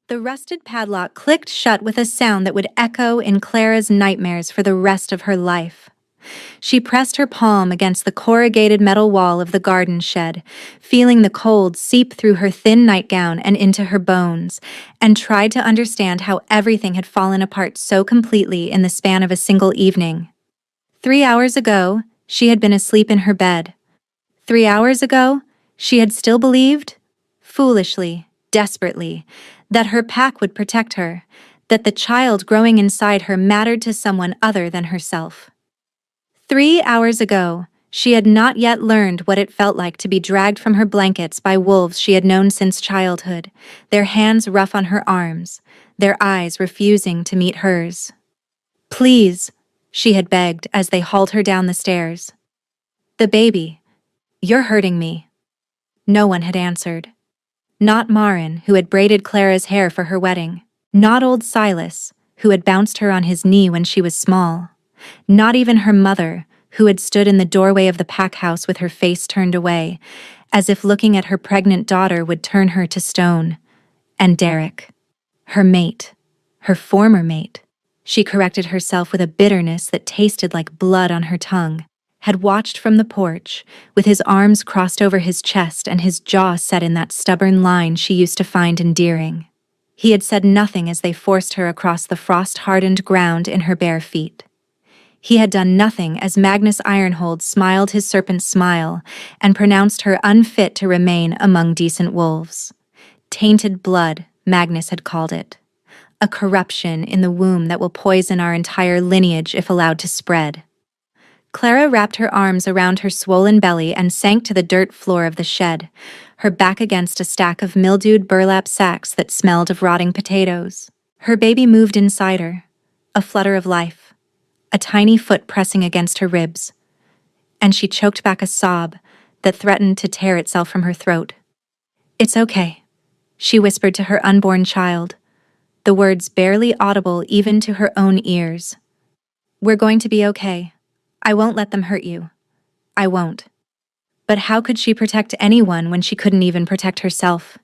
The rusted padlock clicked shut with a sound that would echo in Clara's nightmares for the rest of her life. She pressed her palm against the corrugated metal wall of the garden shed, feeling the cold seep through her thin nightgown and into her bones, and tried to understand how everything had fallen apart so completely in the span of a single evening. 3 hours ago, she had been asleep in her bed. 3 hours ago, she had still believed, foolishly, desperately, that her pack would protect her, that the child growing inside her mattered to someone other than herself. 3 hours ago, she had not yet learned what it felt like to be dragged from her blankets by wolves she had known since childhood, their hands rough on her arms, their eyes refusing to meet hers. "Please," she had begged as they hauled her down the stairs. "The baby. You're hurting me." No one had answered. Not Marin, who had braided Clara's hair for her wedding. Not old Silas, who had bounced her on his knee when she was small. Not even her mother, who had stood in the doorway of the pack house with her face turned away, as if looking at her pregnant daughter would turn her to stone. And Derek. Her mate. Her former mate. She corrected herself with a bitterness that tasted like blood on her tongue. Had watched from the porch, with his arms crossed over his chest and his jaw set in that stubborn line she used to find endearing. He had said nothing as they forced her across the frost-hardened ground in her bare feet. He had done nothing as Magnus Ironhold smiled his serpent smile and pronounced her unfit to remain among decent wolves. Tainted blood, Magnus had called it. A corruption in the womb that will poison our entire lineage if allowed to spread. Clara wrapped her arms around her swollen belly and sank to the dirt floor of the shed, her back against a stack of mildewed burlap sacks that smelled of rotting potatoes. Her baby moved inside her, a flutter of life, a tiny foot pressing against her ribs, and she choked back a sob that threatened to tear itself from her throat. "It's okay," she whispered to her unborn child, the words barely audible even to her own ears. "We're going to be okay. I won't let them hurt you. I won't." But how could she protect anyone when she couldn't even protect herself?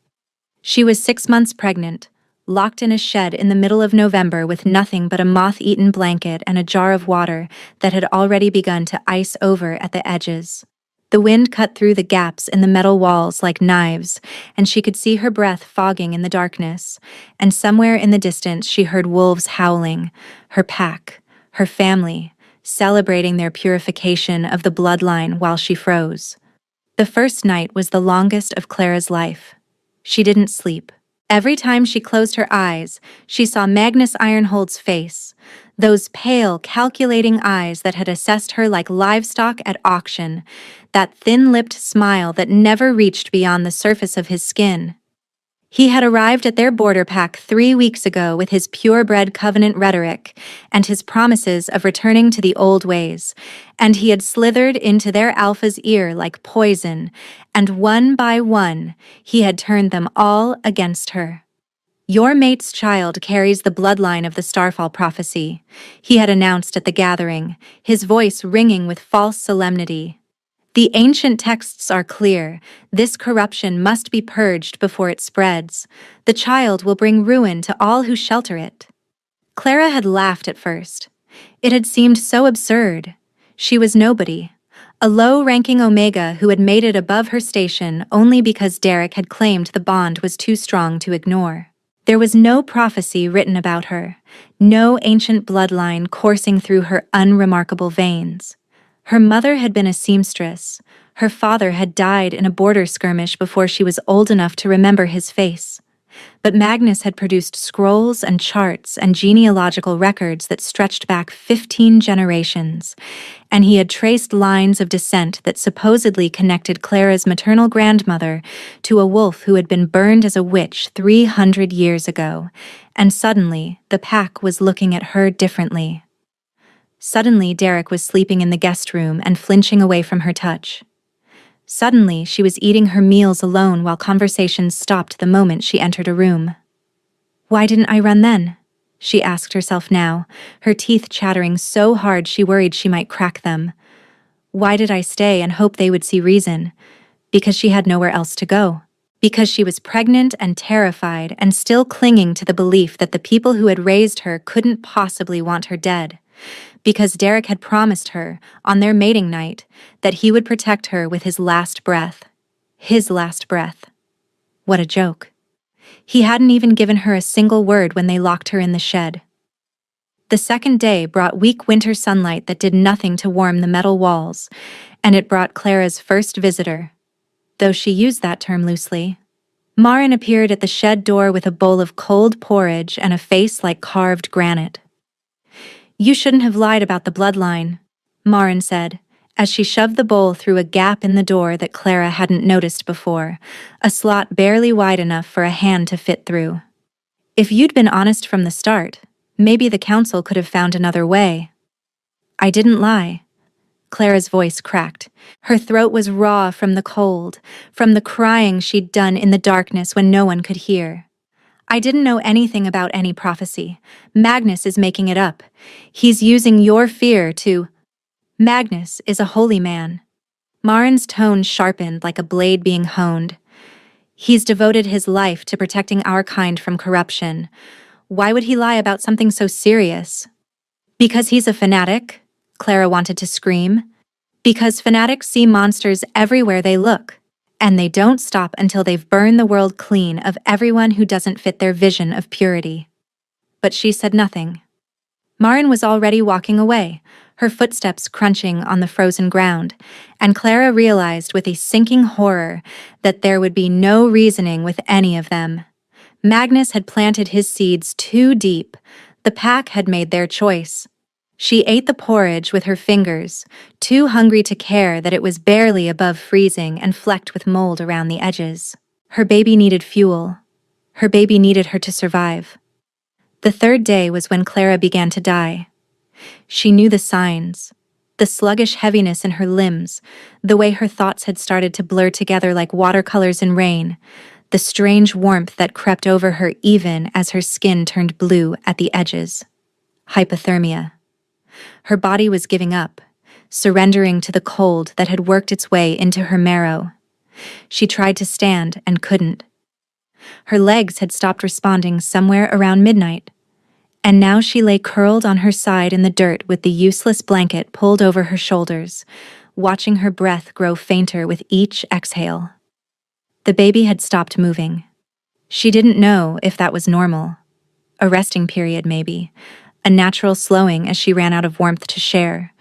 She was 6 months pregnant, locked in a shed in the middle of November with nothing but a moth-eaten blanket and a jar of water that had already begun to ice over at the edges. The wind cut through the gaps in the metal walls like knives, and she could see her breath fogging in the darkness, and somewhere in the distance she heard wolves howling, her pack, her family, celebrating their purification of the bloodline while she froze. The first night was the longest of Clara's life. She didn't sleep. Every time she closed her eyes, she saw Magnus Ironhold's face, those pale, calculating eyes that had assessed her like livestock at auction, that thin-lipped smile that never reached beyond the surface of his skin. He had arrived at their border pack 3 weeks ago with his purebred covenant rhetoric and his promises of returning to the old ways, and he had slithered into their alpha's ear like poison, and one by one, he had turned them all against her. "Your mate's child carries the bloodline of the Starfall prophecy," he had announced at the gathering, his voice ringing with false solemnity. "The ancient texts are clear. This corruption must be purged before it spreads. The child will bring ruin to all who shelter it." Clara had laughed at first. It had seemed so absurd. She was nobody, a low-ranking Omega who had made it above her station only because Derek had claimed the bond was too strong to ignore. There was no prophecy written about her, no ancient bloodline coursing through her unremarkable veins. Her mother had been a seamstress. Her father had died in a border skirmish before she was old enough to remember his face. But Magnus had produced scrolls and charts and genealogical records that stretched back 15 generations, and he had traced lines of descent that supposedly connected Clara's maternal grandmother to a wolf who had been burned as a witch 300 years ago, and suddenly the pack was looking at her differently. Suddenly, Derek was sleeping in the guest room and flinching away from her touch. Suddenly, she was eating her meals alone while conversations stopped the moment she entered a room. "Why didn't I run then?" she asked herself now, her teeth chattering so hard she worried she might crack them. Why did I stay and hope they would see reason? Because she had nowhere else to go. Because she was pregnant and terrified and still clinging to the belief that the people who had raised her couldn't possibly want her dead. Because Derek had promised her, on their mating night, that he would protect her with his last breath. His last breath. What a joke. He hadn't even given her a single word when they locked her in the shed. The second day brought weak winter sunlight that did nothing to warm the metal walls, and it brought Clara's first visitor, though she used that term loosely. Marin appeared at the shed door with a bowl of cold porridge and a face like carved granite. "You shouldn't have lied about the bloodline," Marin said, as she shoved the bowl through a gap in the door that Clara hadn't noticed before, a slot barely wide enough for a hand to fit through. "If you'd been honest from the start, maybe the council could have found another way." "I didn't lie." Clara's voice cracked. Her throat was raw from the cold, from the crying she'd done in the darkness when no one could hear. "I didn't know anything about any prophecy. Magnus is making it up. He's using your fear to—" "Magnus is a holy man." Marin's tone sharpened like a blade being honed. "He's devoted his life to protecting our kind from corruption. Why would he lie about something so serious?" "Because he's a fanatic?" Clara wanted to scream. "Because fanatics see monsters everywhere they look, and they don't stop until they've burned the world clean of everyone who doesn't fit their vision of purity." But she said nothing. Marin was already walking away, her footsteps crunching on the frozen ground, and Clara realized with a sinking horror that there would be no reasoning with any of them. Magnus had planted his seeds too deep. The pack had made their choice. She ate the porridge with her fingers, too hungry to care that it was barely above freezing and flecked with mold around the edges. Her baby needed fuel. Her baby needed her to survive. The third day was when Clara began to die. She knew the signs, the sluggish heaviness in her limbs, the way her thoughts had started to blur together like watercolors in rain, the strange warmth that crept over her even as her skin turned blue at the edges. Hypothermia. Her body was giving up, surrendering to the cold that had worked its way into her marrow. She tried to stand and couldn't. Her legs had stopped responding somewhere around midnight, and now she lay curled on her side in the dirt with the useless blanket pulled over her shoulders, watching her breath grow fainter with each exhale. The baby had stopped moving. She didn't know if that was normal. A resting period, maybe. A natural slowing as she ran out of warmth to share,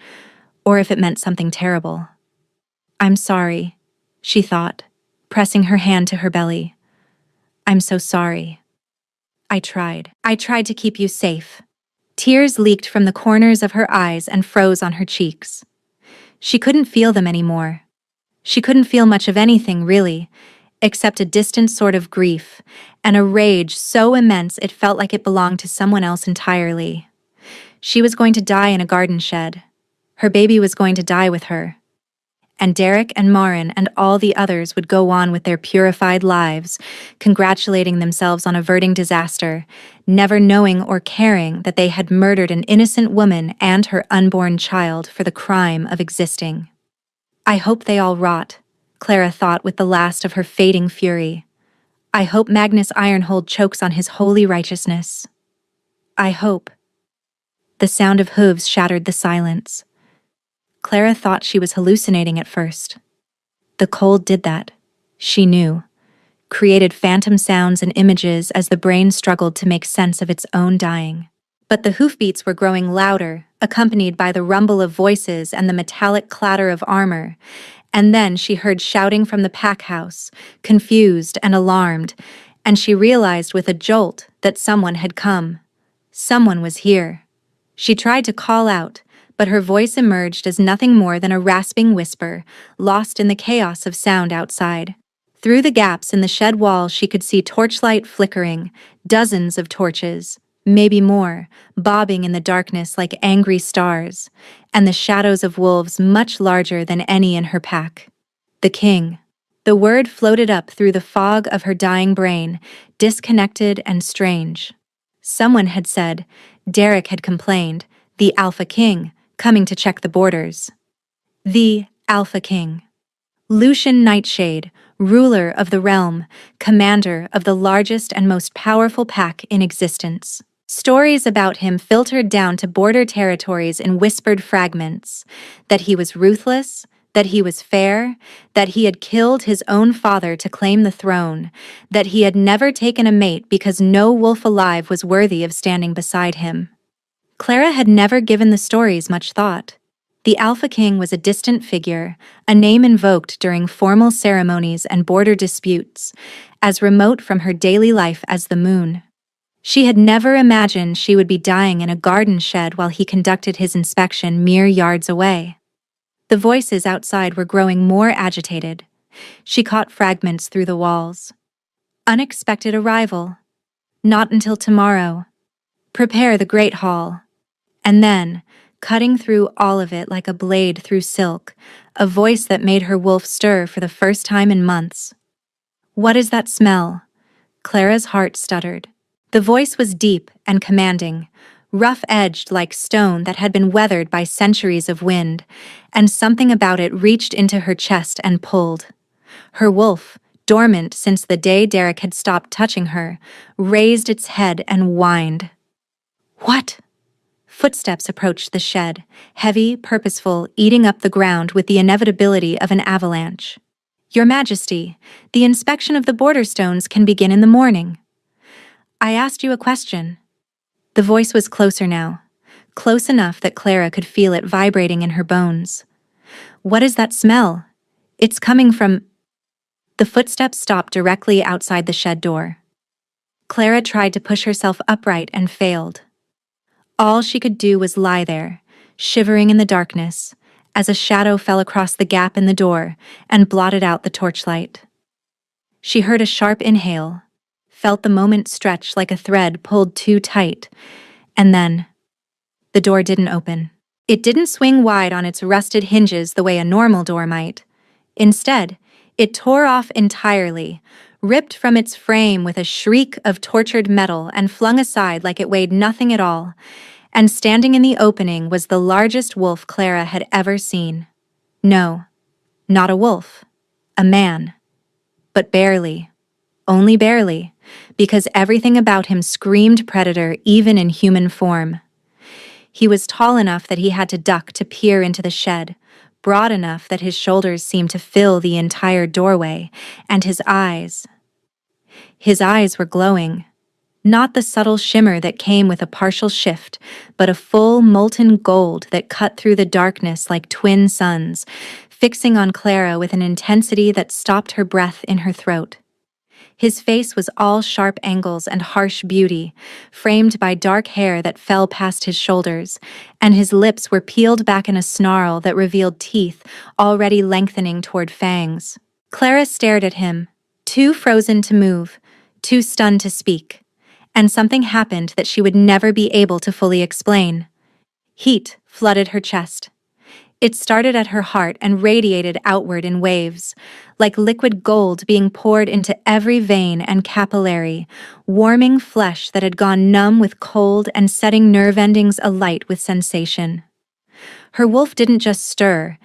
or if it meant something terrible. "I'm sorry," she thought, pressing her hand to her belly. "I'm so sorry. I tried to keep you safe." Tears leaked from the corners of her eyes and froze on her cheeks. She couldn't feel them anymore. She couldn't feel much of anything, really, except a distant sort of grief, and a rage so immense it felt like it belonged to someone else entirely. She was going to die in a garden shed. Her baby was going to die with her. And Derek and Marin and all the others would go on with their purified lives, congratulating themselves on averting disaster, never knowing or caring that they had murdered an innocent woman and her unborn child for the crime of existing. "I hope they all rot," Clara thought with the last of her fading fury. "I hope Magnus Ironhold chokes on his holy righteousness. I hope." The sound of hooves shattered the silence. Clara thought she was hallucinating at first. The cold did that. She knew. Created phantom sounds and images as the brain struggled to make sense of its own dying. But the hoofbeats were growing louder, accompanied by the rumble of voices and the metallic clatter of armor. And then she heard shouting from the pack house, confused and alarmed, and she realized with a jolt that someone had come. Someone was here. She tried to call out, but her voice emerged as nothing more than a rasping whisper, lost in the chaos of sound outside. Through the gaps in the shed wall she could see torchlight flickering, dozens of torches, maybe more, bobbing in the darkness like angry stars, and the shadows of wolves much larger than any in her pack. The king. The word floated up through the fog of her dying brain, disconnected and strange. Someone had said, Derek had complained, the Alpha King, coming to check the borders. The Alpha King. Lucian Nightshade, ruler of the realm, commander of the largest and most powerful pack in existence. Stories about him filtered down to border territories in whispered fragments, that he was ruthless, that he was fair, that he had killed his own father to claim the throne, that he had never taken a mate because no wolf alive was worthy of standing beside him. Clara had never given the stories much thought. The Alpha King was a distant figure, a name invoked during formal ceremonies and border disputes, as remote from her daily life as the moon. She had never imagined she would be dying in a garden shed while he conducted his inspection mere yards away. The voices outside were growing more agitated. She caught fragments through the walls. Unexpected arrival. Not until tomorrow. Prepare the Great Hall. And then, cutting through all of it like a blade through silk, a voice that made her wolf stir for the first time in months. What is that smell? Clara's heart stuttered. The voice was deep and commanding, rough-edged like stone that had been weathered by centuries of wind, and something about it reached into her chest and pulled. Her wolf, dormant since the day Derek had stopped touching her, raised its head and whined. What? Footsteps approached the shed, heavy, purposeful, eating up the ground with the inevitability of an avalanche. Your Majesty, the inspection of the border stones can begin in the morning. I asked you a question. The voice was closer now, close enough that Clara could feel it vibrating in her bones. What is that smell? It's coming from... The footsteps stopped directly outside the shed door. Clara tried to push herself upright and failed. All she could do was lie there, shivering in the darkness, as a shadow fell across the gap in the door and blotted out the torchlight. She heard a sharp inhale, felt the moment stretch like a thread pulled too tight, and then the door didn't open. It didn't swing wide on its rusted hinges the way a normal door might. Instead, it tore off entirely, ripped from its frame with a shriek of tortured metal and flung aside like it weighed nothing at all, and standing in the opening was the largest wolf Clara had ever seen. No, not a wolf, a man. But barely, only barely, because everything about him screamed predator even in human form. He was tall enough that he had to duck to peer into the shed, broad enough that his shoulders seemed to fill the entire doorway, and his eyes were glowing. Not the subtle shimmer that came with a partial shift, but a full molten gold that cut through the darkness like twin suns, fixing on Clara with an intensity that stopped her breath in her throat. His face was all sharp angles and harsh beauty, framed by dark hair that fell past his shoulders, and his lips were peeled back in a snarl that revealed teeth already lengthening toward fangs. Clara stared at him, too frozen to move, too stunned to speak, and something happened that she would never be able to fully explain. Heat flooded her chest. It started at her heart and radiated outward in waves, like liquid gold being poured into every vein and capillary, warming flesh that had gone numb with cold and setting nerve endings alight with sensation. Her wolf didn't just stir,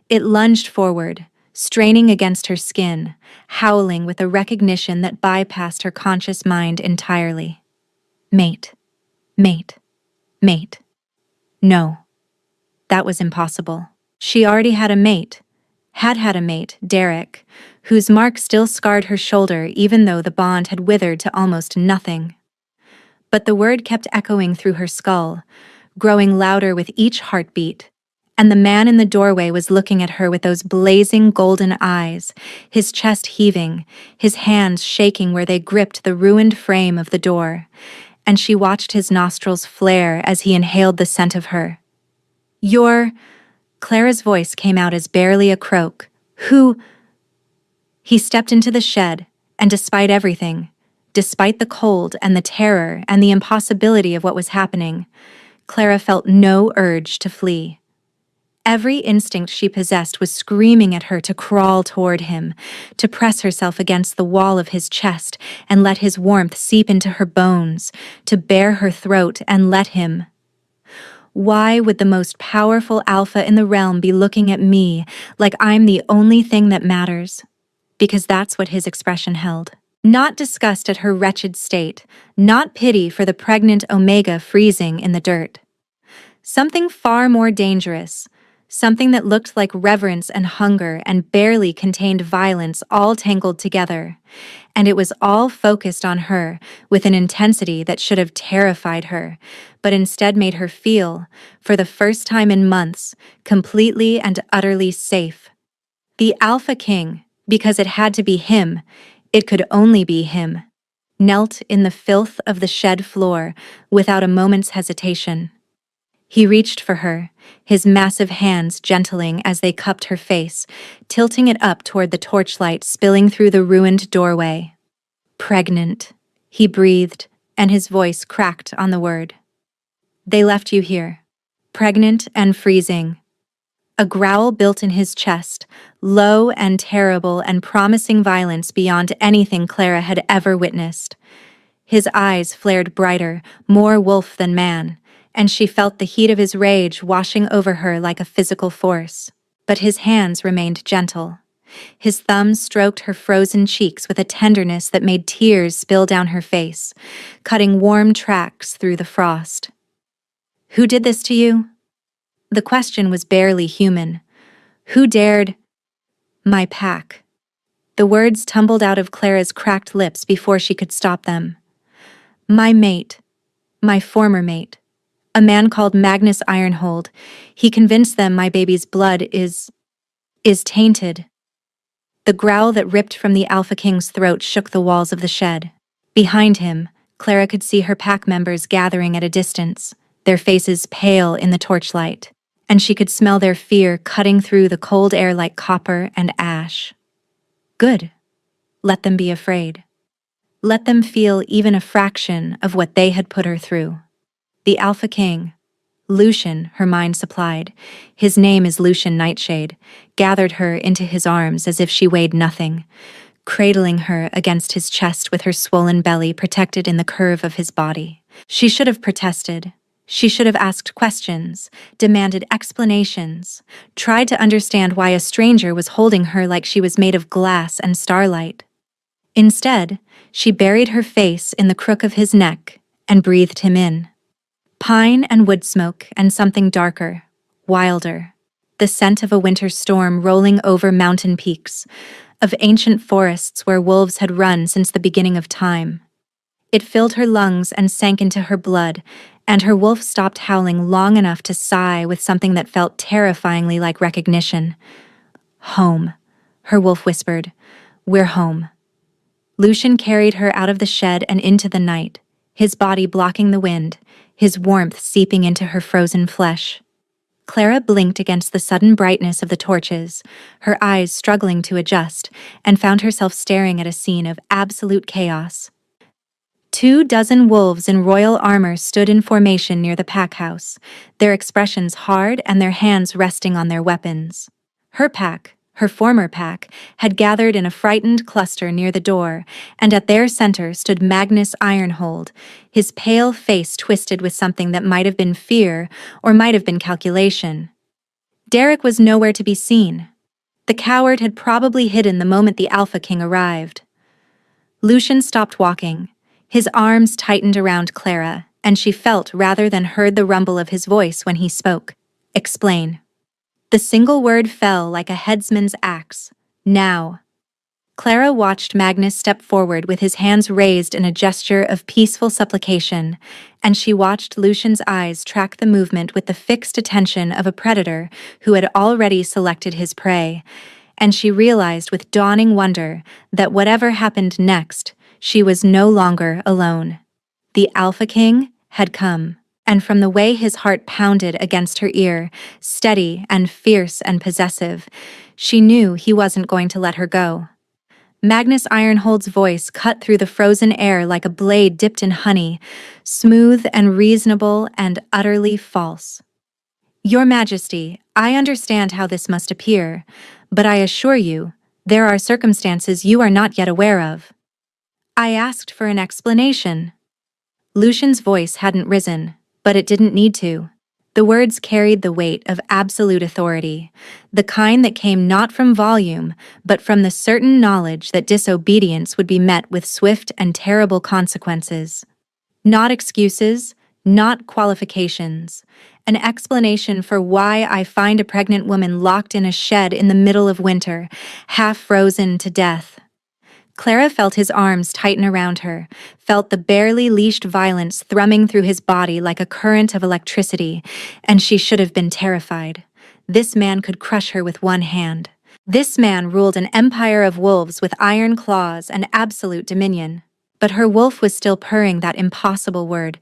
it lunged forward, straining against her skin, howling with a recognition that bypassed her conscious mind entirely. Mate, mate, mate. No. That was impossible. She already had a mate, had a mate, Derek, whose mark still scarred her shoulder even though the bond had withered to almost nothing. But the word kept echoing through her skull, growing louder with each heartbeat, and the man in the doorway was looking at her with those blazing golden eyes, his chest heaving, his hands shaking where they gripped the ruined frame of the door, and she watched his nostrils flare as he inhaled the scent of her. Clara's voice came out as barely a croak. Who? He stepped into the shed, and despite everything, despite the cold and the terror and the impossibility of what was happening, Clara felt no urge to flee. Every instinct she possessed was screaming at her to crawl toward him, to press herself against the wall of his chest and let his warmth seep into her bones, to bare her throat and let him. Why would the most powerful alpha in the realm be looking at me like I'm the only thing that matters? because that's what his expression held. Not disgust at her wretched state, not pity for the pregnant Omega freezing in the dirt. Something far more dangerous, something that looked like reverence and hunger and barely contained violence all tangled together. And it was all focused on her with an intensity that should have terrified her, but instead made her feel, for the first time in months, completely and utterly safe. The Alpha King, because it had to be him, it could only be him, knelt in the filth of the shed floor without a moment's hesitation. He reached for her, his massive hands gentling as they cupped her face, tilting it up toward the torchlight spilling through the ruined doorway. Pregnant, he breathed, and his voice cracked on the word. They left you here, pregnant and freezing. A growl built in his chest, low and terrible and promising violence beyond anything Clara had ever witnessed. His eyes flared brighter, more wolf than man, and she felt the heat of his rage washing over her like a physical force. But his hands remained gentle. His thumbs stroked her frozen cheeks with a tenderness that made tears spill down her face, cutting warm tracks through the frost. Who did this to you? The question was barely human. Who dared? My pack. The words tumbled out of Clara's cracked lips before she could stop them. My mate. My former mate. A man called Magnus Ironhold. He convinced them my baby's blood is tainted. The growl that ripped from the Alpha King's throat shook the walls of the shed. Behind him, Clara could see her pack members gathering at a distance, their faces pale in the torchlight, and she could smell their fear cutting through the cold air like copper and ash. Good. Let them be afraid. Let them feel even a fraction of what they had put her through. The Alpha King, Lucian, her mind supplied, his name is Lucian Nightshade, gathered her into his arms as if she weighed nothing, cradling her against his chest with her swollen belly protected in the curve of his body. She should have protested. She should have asked questions, demanded explanations, tried to understand why a stranger was holding her like she was made of glass and starlight. Instead, she buried her face in the crook of his neck and breathed him in. Pine and wood smoke and something darker, wilder. The scent of a winter storm rolling over mountain peaks, of ancient forests where wolves had run since the beginning of time. It filled her lungs and sank into her blood, and her wolf stopped howling long enough to sigh with something that felt terrifyingly like recognition. Home, her wolf whispered. We're home. Lucian carried her out of the shed and into the night, his body blocking the wind, his warmth seeping into her frozen flesh. Clara blinked against the sudden brightness of the torches, her eyes struggling to adjust, and found herself staring at a scene of absolute chaos. 24 wolves in royal armor stood in formation near the pack house, their expressions hard and their hands resting on their weapons. Her pack, her former pack, had gathered in a frightened cluster near the door, and at their center stood Magnus Ironhold, his pale face twisted with something that might have been fear or might have been calculation. Derek was nowhere to be seen. The coward had probably hidden the moment the Alpha King arrived. Lucian stopped walking. His arms tightened around Clara, and she felt rather than heard the rumble of his voice when he spoke. Explain. The single word fell like a headsman's axe. Now. Clara watched Magnus step forward with his hands raised in a gesture of peaceful supplication, and she watched Lucian's eyes track the movement with the fixed attention of a predator who had already selected his prey, and she realized with dawning wonder that whatever happened next, she was no longer alone. The Alpha King had come. And from the way his heart pounded against her ear, steady and fierce and possessive, she knew he wasn't going to let her go. Magnus Ironhold's voice cut through the frozen air like a blade dipped in honey, smooth and reasonable and utterly false. Your Majesty, I understand how this must appear, but I assure you, there are circumstances you are not yet aware of. I asked for an explanation. Lucian's voice hadn't risen, but it didn't need to. The words carried the weight of absolute authority, the kind that came not from volume, but from the certain knowledge that disobedience would be met with swift and terrible consequences. Not excuses, not qualifications. An explanation for why I find a pregnant woman locked in a shed in the middle of winter, half frozen to death. Clara felt his arms tighten around her, felt the barely leashed violence thrumming through his body like a current of electricity, and she should have been terrified. This man could crush her with one hand. This man ruled an empire of wolves with iron claws and absolute dominion. But her wolf was still purring that impossible word,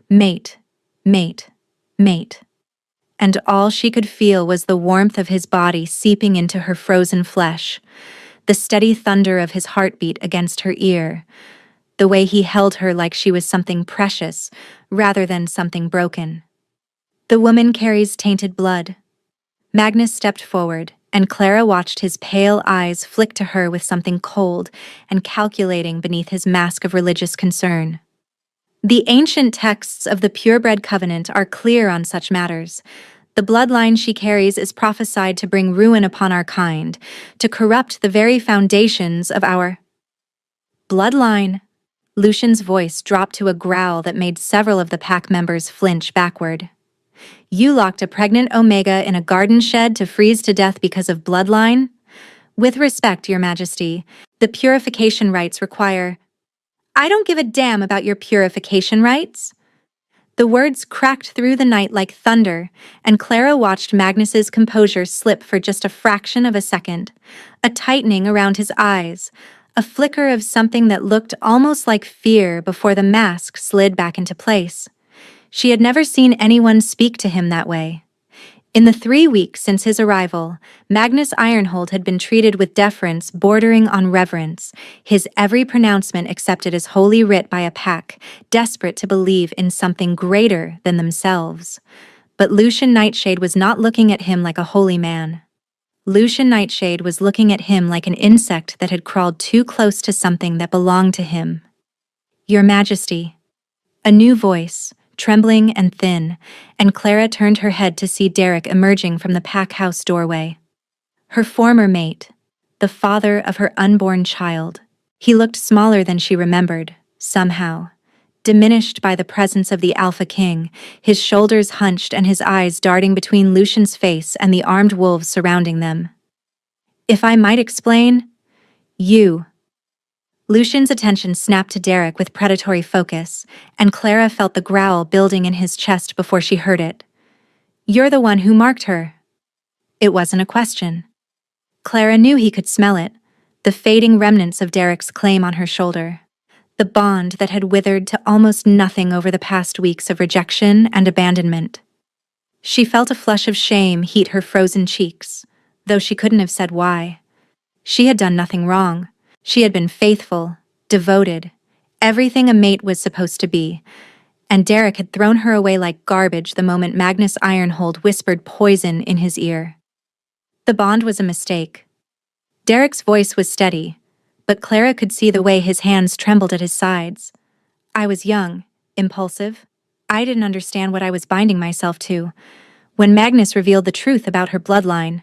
mate, mate, mate. And all she could feel was the warmth of his body seeping into her frozen flesh, the steady thunder of his heartbeat against her ear, the way he held her like she was something precious rather than something broken. The woman carries tainted blood. Magnus stepped forward, and Clara watched his pale eyes flick to her with something cold and calculating beneath his mask of religious concern. The ancient texts of the purebred covenant are clear on such matters. The bloodline she carries is prophesied to bring ruin upon our kind, to corrupt the very foundations of our bloodline. Lucian's voice dropped to a growl that made several of the pack members flinch backward. You locked a pregnant Omega in a garden shed to freeze to death because of bloodline? With respect, Your Majesty, the purification rites require— I don't give a damn about your purification rites. The words cracked through the night like thunder, and Clara watched Magnus's composure slip for just a fraction of a second, a tightening around his eyes, a flicker of something that looked almost like fear before the mask slid back into place. She had never seen anyone speak to him that way. In the 3 weeks since his arrival, Magnus Ironhold had been treated with deference bordering on reverence, his every pronouncement accepted as holy writ by a pack, desperate to believe in something greater than themselves. But Lucian Nightshade was not looking at him like a holy man. Lucian Nightshade was looking at him like an insect that had crawled too close to something that belonged to him. Your Majesty. A new voice, trembling and thin, and Clara turned her head to see Derek emerging from the pack house doorway. Her former mate, the father of her unborn child. He looked smaller than she remembered, somehow. Diminished by the presence of the Alpha King, his shoulders hunched and his eyes darting between Lucian's face and the armed wolves surrounding them. If I might explain, you. Lucian's attention snapped to Derek with predatory focus, and Clara felt the growl building in his chest before she heard it. You're the one who marked her. It wasn't a question. Clara knew he could smell it, the fading remnants of Derek's claim on her shoulder, the bond that had withered to almost nothing over the past weeks of rejection and abandonment. She felt a flush of shame heat her frozen cheeks, though she couldn't have said why. She had done nothing wrong. She had been faithful, devoted, everything a mate was supposed to be, and Derek had thrown her away like garbage the moment Magnus Ironhold whispered poison in his ear. The bond was a mistake. Derek's voice was steady, but Clara could see the way his hands trembled at his sides. I was young, impulsive. I didn't understand what I was binding myself to, when Magnus revealed the truth about her bloodline.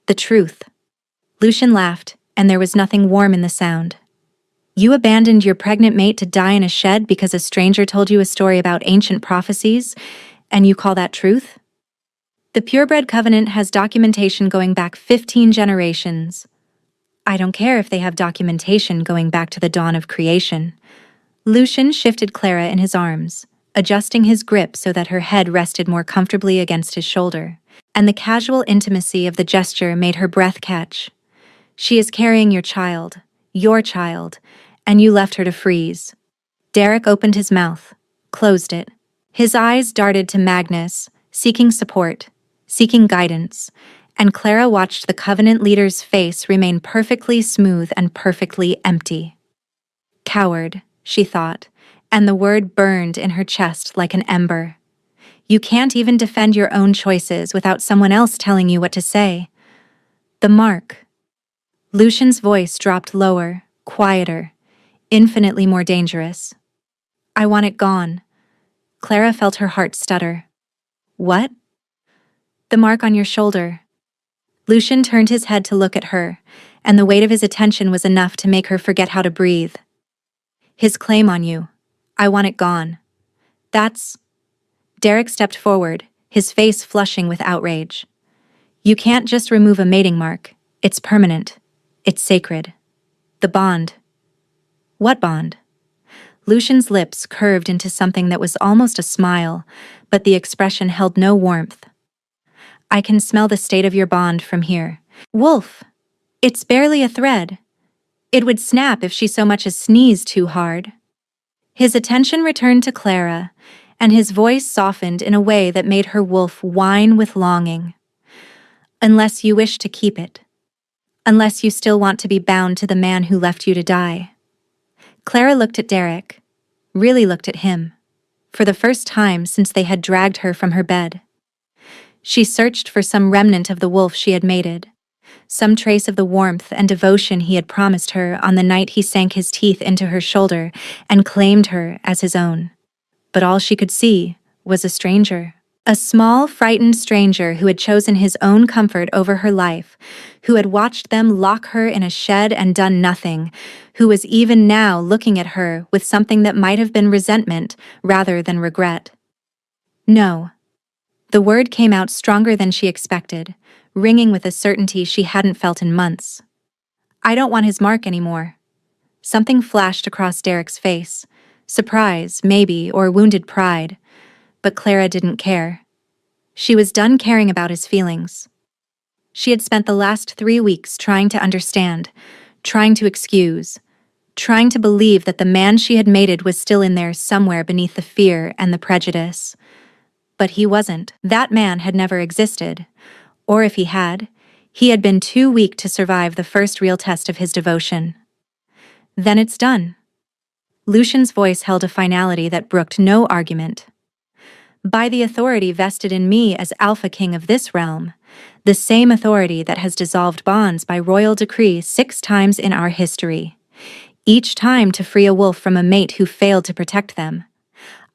The truth. Lucian laughed, and there was nothing warm in the sound. You abandoned your pregnant mate to die in a shed because a stranger told you a story about ancient prophecies, and you call that truth? The Purebred Covenant has documentation going back 15 generations. I don't care if they have documentation going back to the dawn of creation. Lucian shifted Clara in his arms, adjusting his grip so that her head rested more comfortably against his shoulder, and the casual intimacy of the gesture made her breath catch. She is carrying your child, and you left her to freeze. Derek opened his mouth, closed it. His eyes darted to Magnus, seeking support, seeking guidance, and Clara watched the Covenant leader's face remain perfectly smooth and perfectly empty. Coward, she thought, and the word burned in her chest like an ember. You can't even defend your own choices without someone else telling you what to say. The mark. Lucian's voice dropped lower, quieter, infinitely more dangerous. I want it gone. Clara felt her heart stutter. What? The mark on your shoulder. Lucian turned his head to look at her, and the weight of his attention was enough to make her forget how to breathe. His claim on you. I want it gone. That's... Derek stepped forward, his face flushing with outrage. You can't just remove a mating mark. It's permanent. It's sacred. The bond. What bond? Lucian's lips curved into something that was almost a smile, but the expression held no warmth. I can smell the state of your bond from here. Wolf! It's barely a thread. It would snap if she so much as sneezed too hard. His attention returned to Clara, and his voice softened in a way that made her wolf whine with longing. Unless you wish to keep it. Unless you still want to be bound to the man who left you to die. Clara looked at Derek, really looked at him, for the first time since they had dragged her from her bed. She searched for some remnant of the wolf she had mated, some trace of the warmth and devotion he had promised her on the night he sank his teeth into her shoulder and claimed her as his own. But all she could see was a stranger. A small, frightened stranger who had chosen his own comfort over her life, who had watched them lock her in a shed and done nothing, who was even now looking at her with something that might have been resentment rather than regret. No. The word came out stronger than she expected, ringing with a certainty she hadn't felt in months. I don't want his mark anymore. Something flashed across Derek's face. Surprise, maybe, or wounded pride. But Clara didn't care. She was done caring about his feelings. She had spent the last 3 weeks trying to understand, trying to excuse, trying to believe that the man she had mated was still in there somewhere beneath the fear and the prejudice. But he wasn't. That man had never existed. Or if he had been too weak to survive the first real test of his devotion. Then it's done. Lucian's voice held a finality that brooked no argument. By the authority vested in me as Alpha King of this realm, the same authority that has dissolved bonds by royal decree 6 times in our history, each time to free a wolf from a mate who failed to protect them,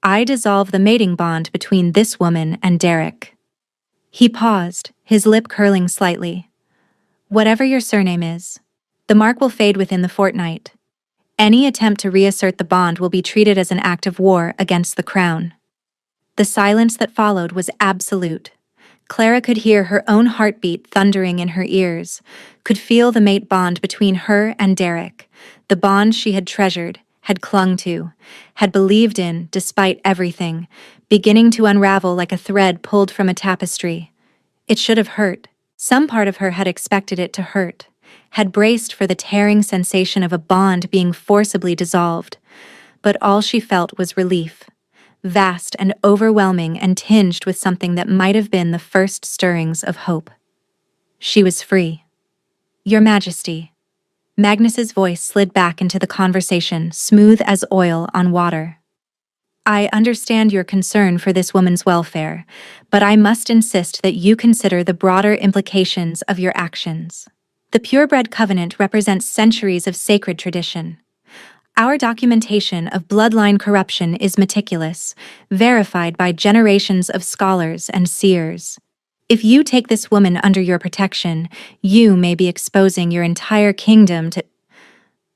I dissolve the mating bond between this woman and Derek. He paused, his lip curling slightly. Whatever your surname is, the mark will fade within the fortnight. Any attempt to reassert the bond will be treated as an act of war against the crown. The silence that followed was absolute. Clara could hear her own heartbeat thundering in her ears, could feel the mate bond between her and Derek, the bond she had treasured, had clung to, had believed in despite everything, beginning to unravel like a thread pulled from a tapestry. It should have hurt. Some part of her had expected it to hurt, had braced for the tearing sensation of a bond being forcibly dissolved, but all she felt was relief. Vast and overwhelming and tinged with something that might have been the first stirrings of hope. She was free. Your Majesty. Magnus's voice slid back into the conversation, smooth as oil on water. I understand your concern for this woman's welfare, but I must insist that you consider the broader implications of your actions. The purebred covenant represents centuries of sacred tradition. Our documentation of bloodline corruption is meticulous, verified by generations of scholars and seers. If you take this woman under your protection, you may be exposing your entire kingdom to—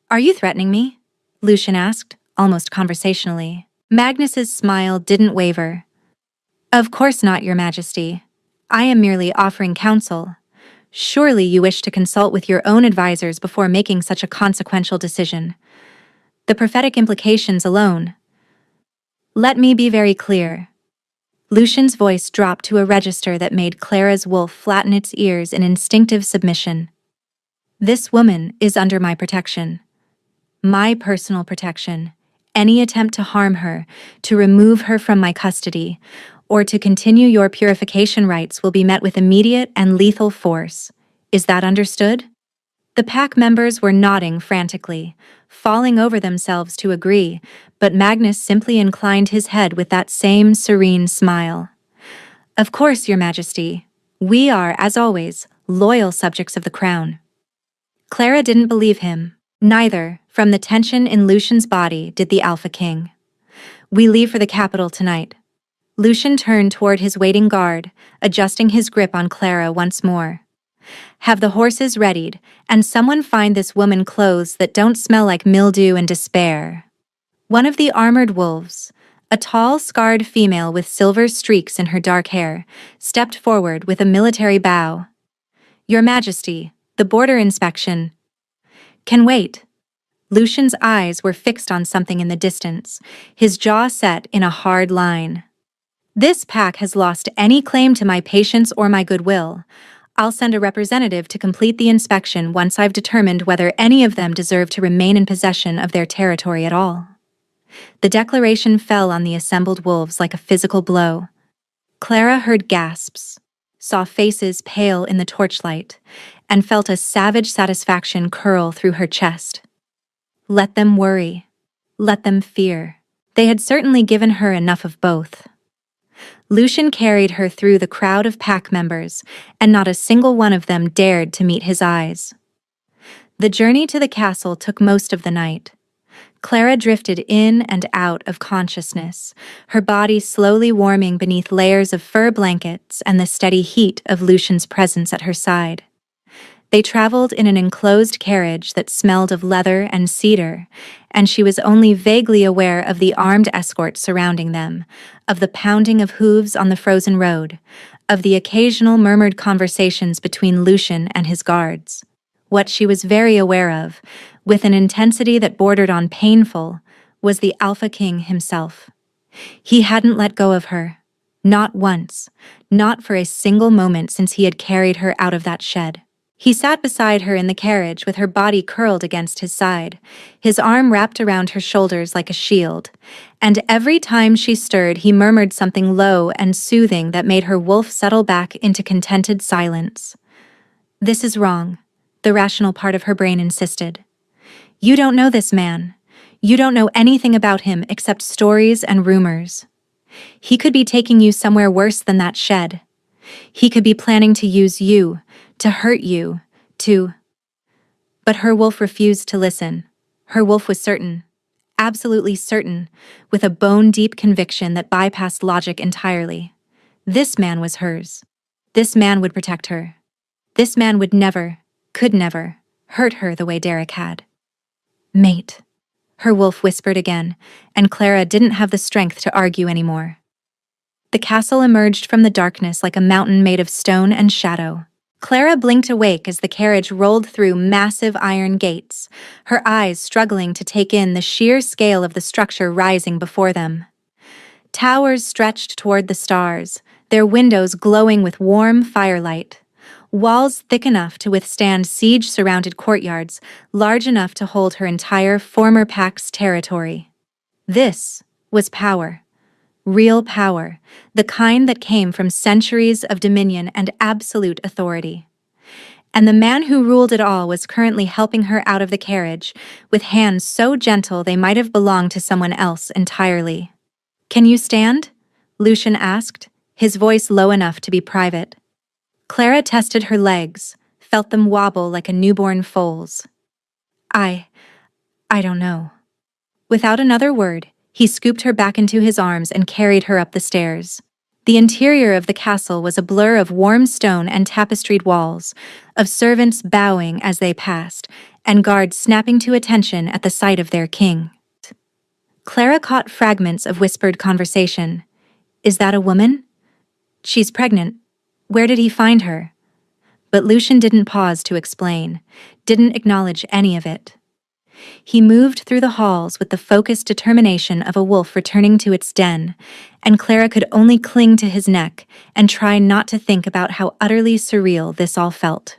Are you threatening me? Lucian asked, almost conversationally. Magnus's smile didn't waver. Of course not, Your Majesty. I am merely offering counsel. Surely you wish to consult with your own advisors before making such a consequential decision. The prophetic implications alone. Let me be very clear. Lucian's voice dropped to a register that made Clara's wolf flatten its ears in instinctive submission. This woman is under my protection. My personal protection. Any attempt to harm her, to remove her from my custody, or to continue your purification rites will be met with immediate and lethal force. Is that understood? The pack members were nodding frantically, falling over themselves to agree, but Magnus simply inclined his head with that same serene smile. Of course, Your Majesty. We are, as always, loyal subjects of the crown. Clara didn't believe him. Neither, from the tension in Lucian's body, did the Alpha King. We leave for the capital tonight. Lucian turned toward his waiting guard, adjusting his grip on Clara once more. Have the horses readied, and someone find this woman clothes that don't smell like mildew and despair. One of the armored wolves, a tall, scarred female with silver streaks in her dark hair, stepped forward with a military bow. Your Majesty, the border inspection. Can wait. Lucian's eyes were fixed on something in the distance, his jaw set in a hard line. This pack has lost any claim to my patience or my goodwill. I'll send a representative to complete the inspection once I've determined whether any of them deserve to remain in possession of their territory at all. The declaration fell on the assembled wolves like a physical blow. Clara heard gasps, saw faces pale in the torchlight, and felt a savage satisfaction curl through her chest. Let them worry. Let them fear. They had certainly given her enough of both. Lucian carried her through the crowd of pack members, and not a single one of them dared to meet his eyes. The journey to the castle took most of the night. Clara drifted in and out of consciousness, her body slowly warming beneath layers of fur blankets and the steady heat of Lucian's presence at her side. They traveled in an enclosed carriage that smelled of leather and cedar, and she was only vaguely aware of the armed escort surrounding them, of the pounding of hooves on the frozen road, of the occasional murmured conversations between Lucian and his guards. What she was very aware of, with an intensity that bordered on painful, was the Alpha King himself. He hadn't let go of her. Not once. Not for a single moment since he had carried her out of that shed. He sat beside her in the carriage with her body curled against his side, his arm wrapped around her shoulders like a shield, and every time she stirred he murmured something low and soothing that made her wolf settle back into contented silence. This is wrong, the rational part of her brain insisted. You don't know this man. You don't know anything about him except stories and rumors. He could be taking you somewhere worse than that shed. He could be planning to use you, to hurt you, to... But her wolf refused to listen. Her wolf was certain, absolutely certain, with a bone-deep conviction that bypassed logic entirely. This man was hers. This man would protect her. This man would never, could never, hurt her the way Derek had. Mate, her wolf whispered again, and Clara didn't have the strength to argue anymore. The castle emerged from the darkness like a mountain made of stone and shadow. Clara blinked awake as the carriage rolled through massive iron gates, her eyes struggling to take in the sheer scale of the structure rising before them. Towers stretched toward the stars, their windows glowing with warm firelight. Walls thick enough to withstand siege-surrounded courtyards, large enough to hold her entire former pack's territory. This was power. Real power, the kind that came from centuries of dominion and absolute authority. And the man who ruled it all was currently helping her out of the carriage, with hands so gentle they might have belonged to someone else entirely. Can you stand? Lucian asked, his voice low enough to be private. Clara tested her legs, felt them wobble like a newborn foal's. I don't know. Without another word, he scooped her back into his arms and carried her up the stairs. The interior of the castle was a blur of warm stone and tapestried walls, of servants bowing as they passed, and guards snapping to attention at the sight of their king. Clara caught fragments of whispered conversation. Is that a woman? She's pregnant. Where did he find her? But Lucian didn't pause to explain, didn't acknowledge any of it. He moved through the halls with the focused determination of a wolf returning to its den, and Clara could only cling to his neck and try not to think about how utterly surreal this all felt.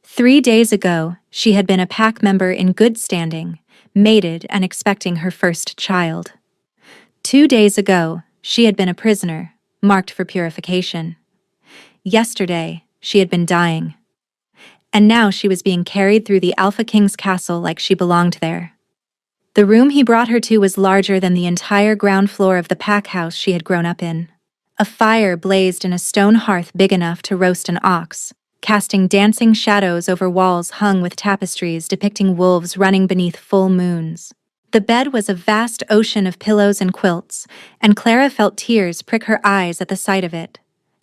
3 days ago, she had been a pack member in good standing, mated and expecting her first child. 2 days ago, she had been a prisoner, marked for purification. Yesterday, she had been dying. And now she was being carried through the Alpha King's castle like she belonged there. The room he brought her to was larger than the entire ground floor of the pack house she had grown up in. A fire blazed in a stone hearth big enough to roast an ox, casting dancing shadows over walls hung with tapestries depicting wolves running beneath full moons. The bed was a vast ocean of pillows and quilts, and Clara felt tears prick her eyes at the sight of it.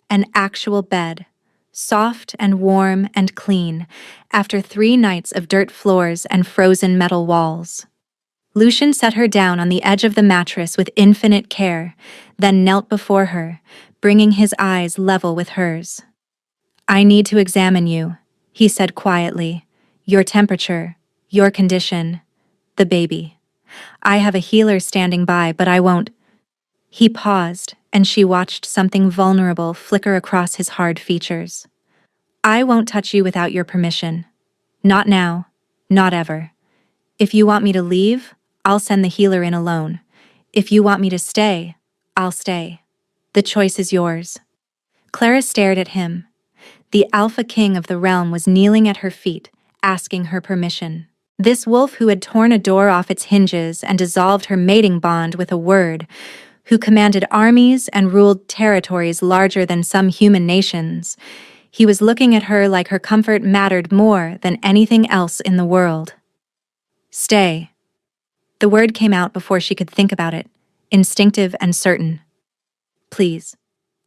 An actual bed, soft and warm and clean, after 3 nights of dirt floors and frozen metal walls. Lucian set her down on the edge of the mattress with infinite care, then knelt before her, bringing his eyes level with hers. "I need to examine you," he said quietly. "Your temperature, your condition, the baby. I have a healer standing by, but I won't." He paused, and she watched something vulnerable flicker across his hard features. "I won't touch you without your permission. Not now, not ever. If you want me to leave, I'll send the healer in alone. If you want me to stay, I'll stay. The choice is yours." Clara stared at him. The Alpha King of the realm was kneeling at her feet, asking her permission. This wolf who had torn a door off its hinges and dissolved her mating bond with a word, who commanded armies and ruled territories larger than some human nations. He was looking at her like her comfort mattered more than anything else in the world. "Stay." The word came out before she could think about it, instinctive and certain. "Please.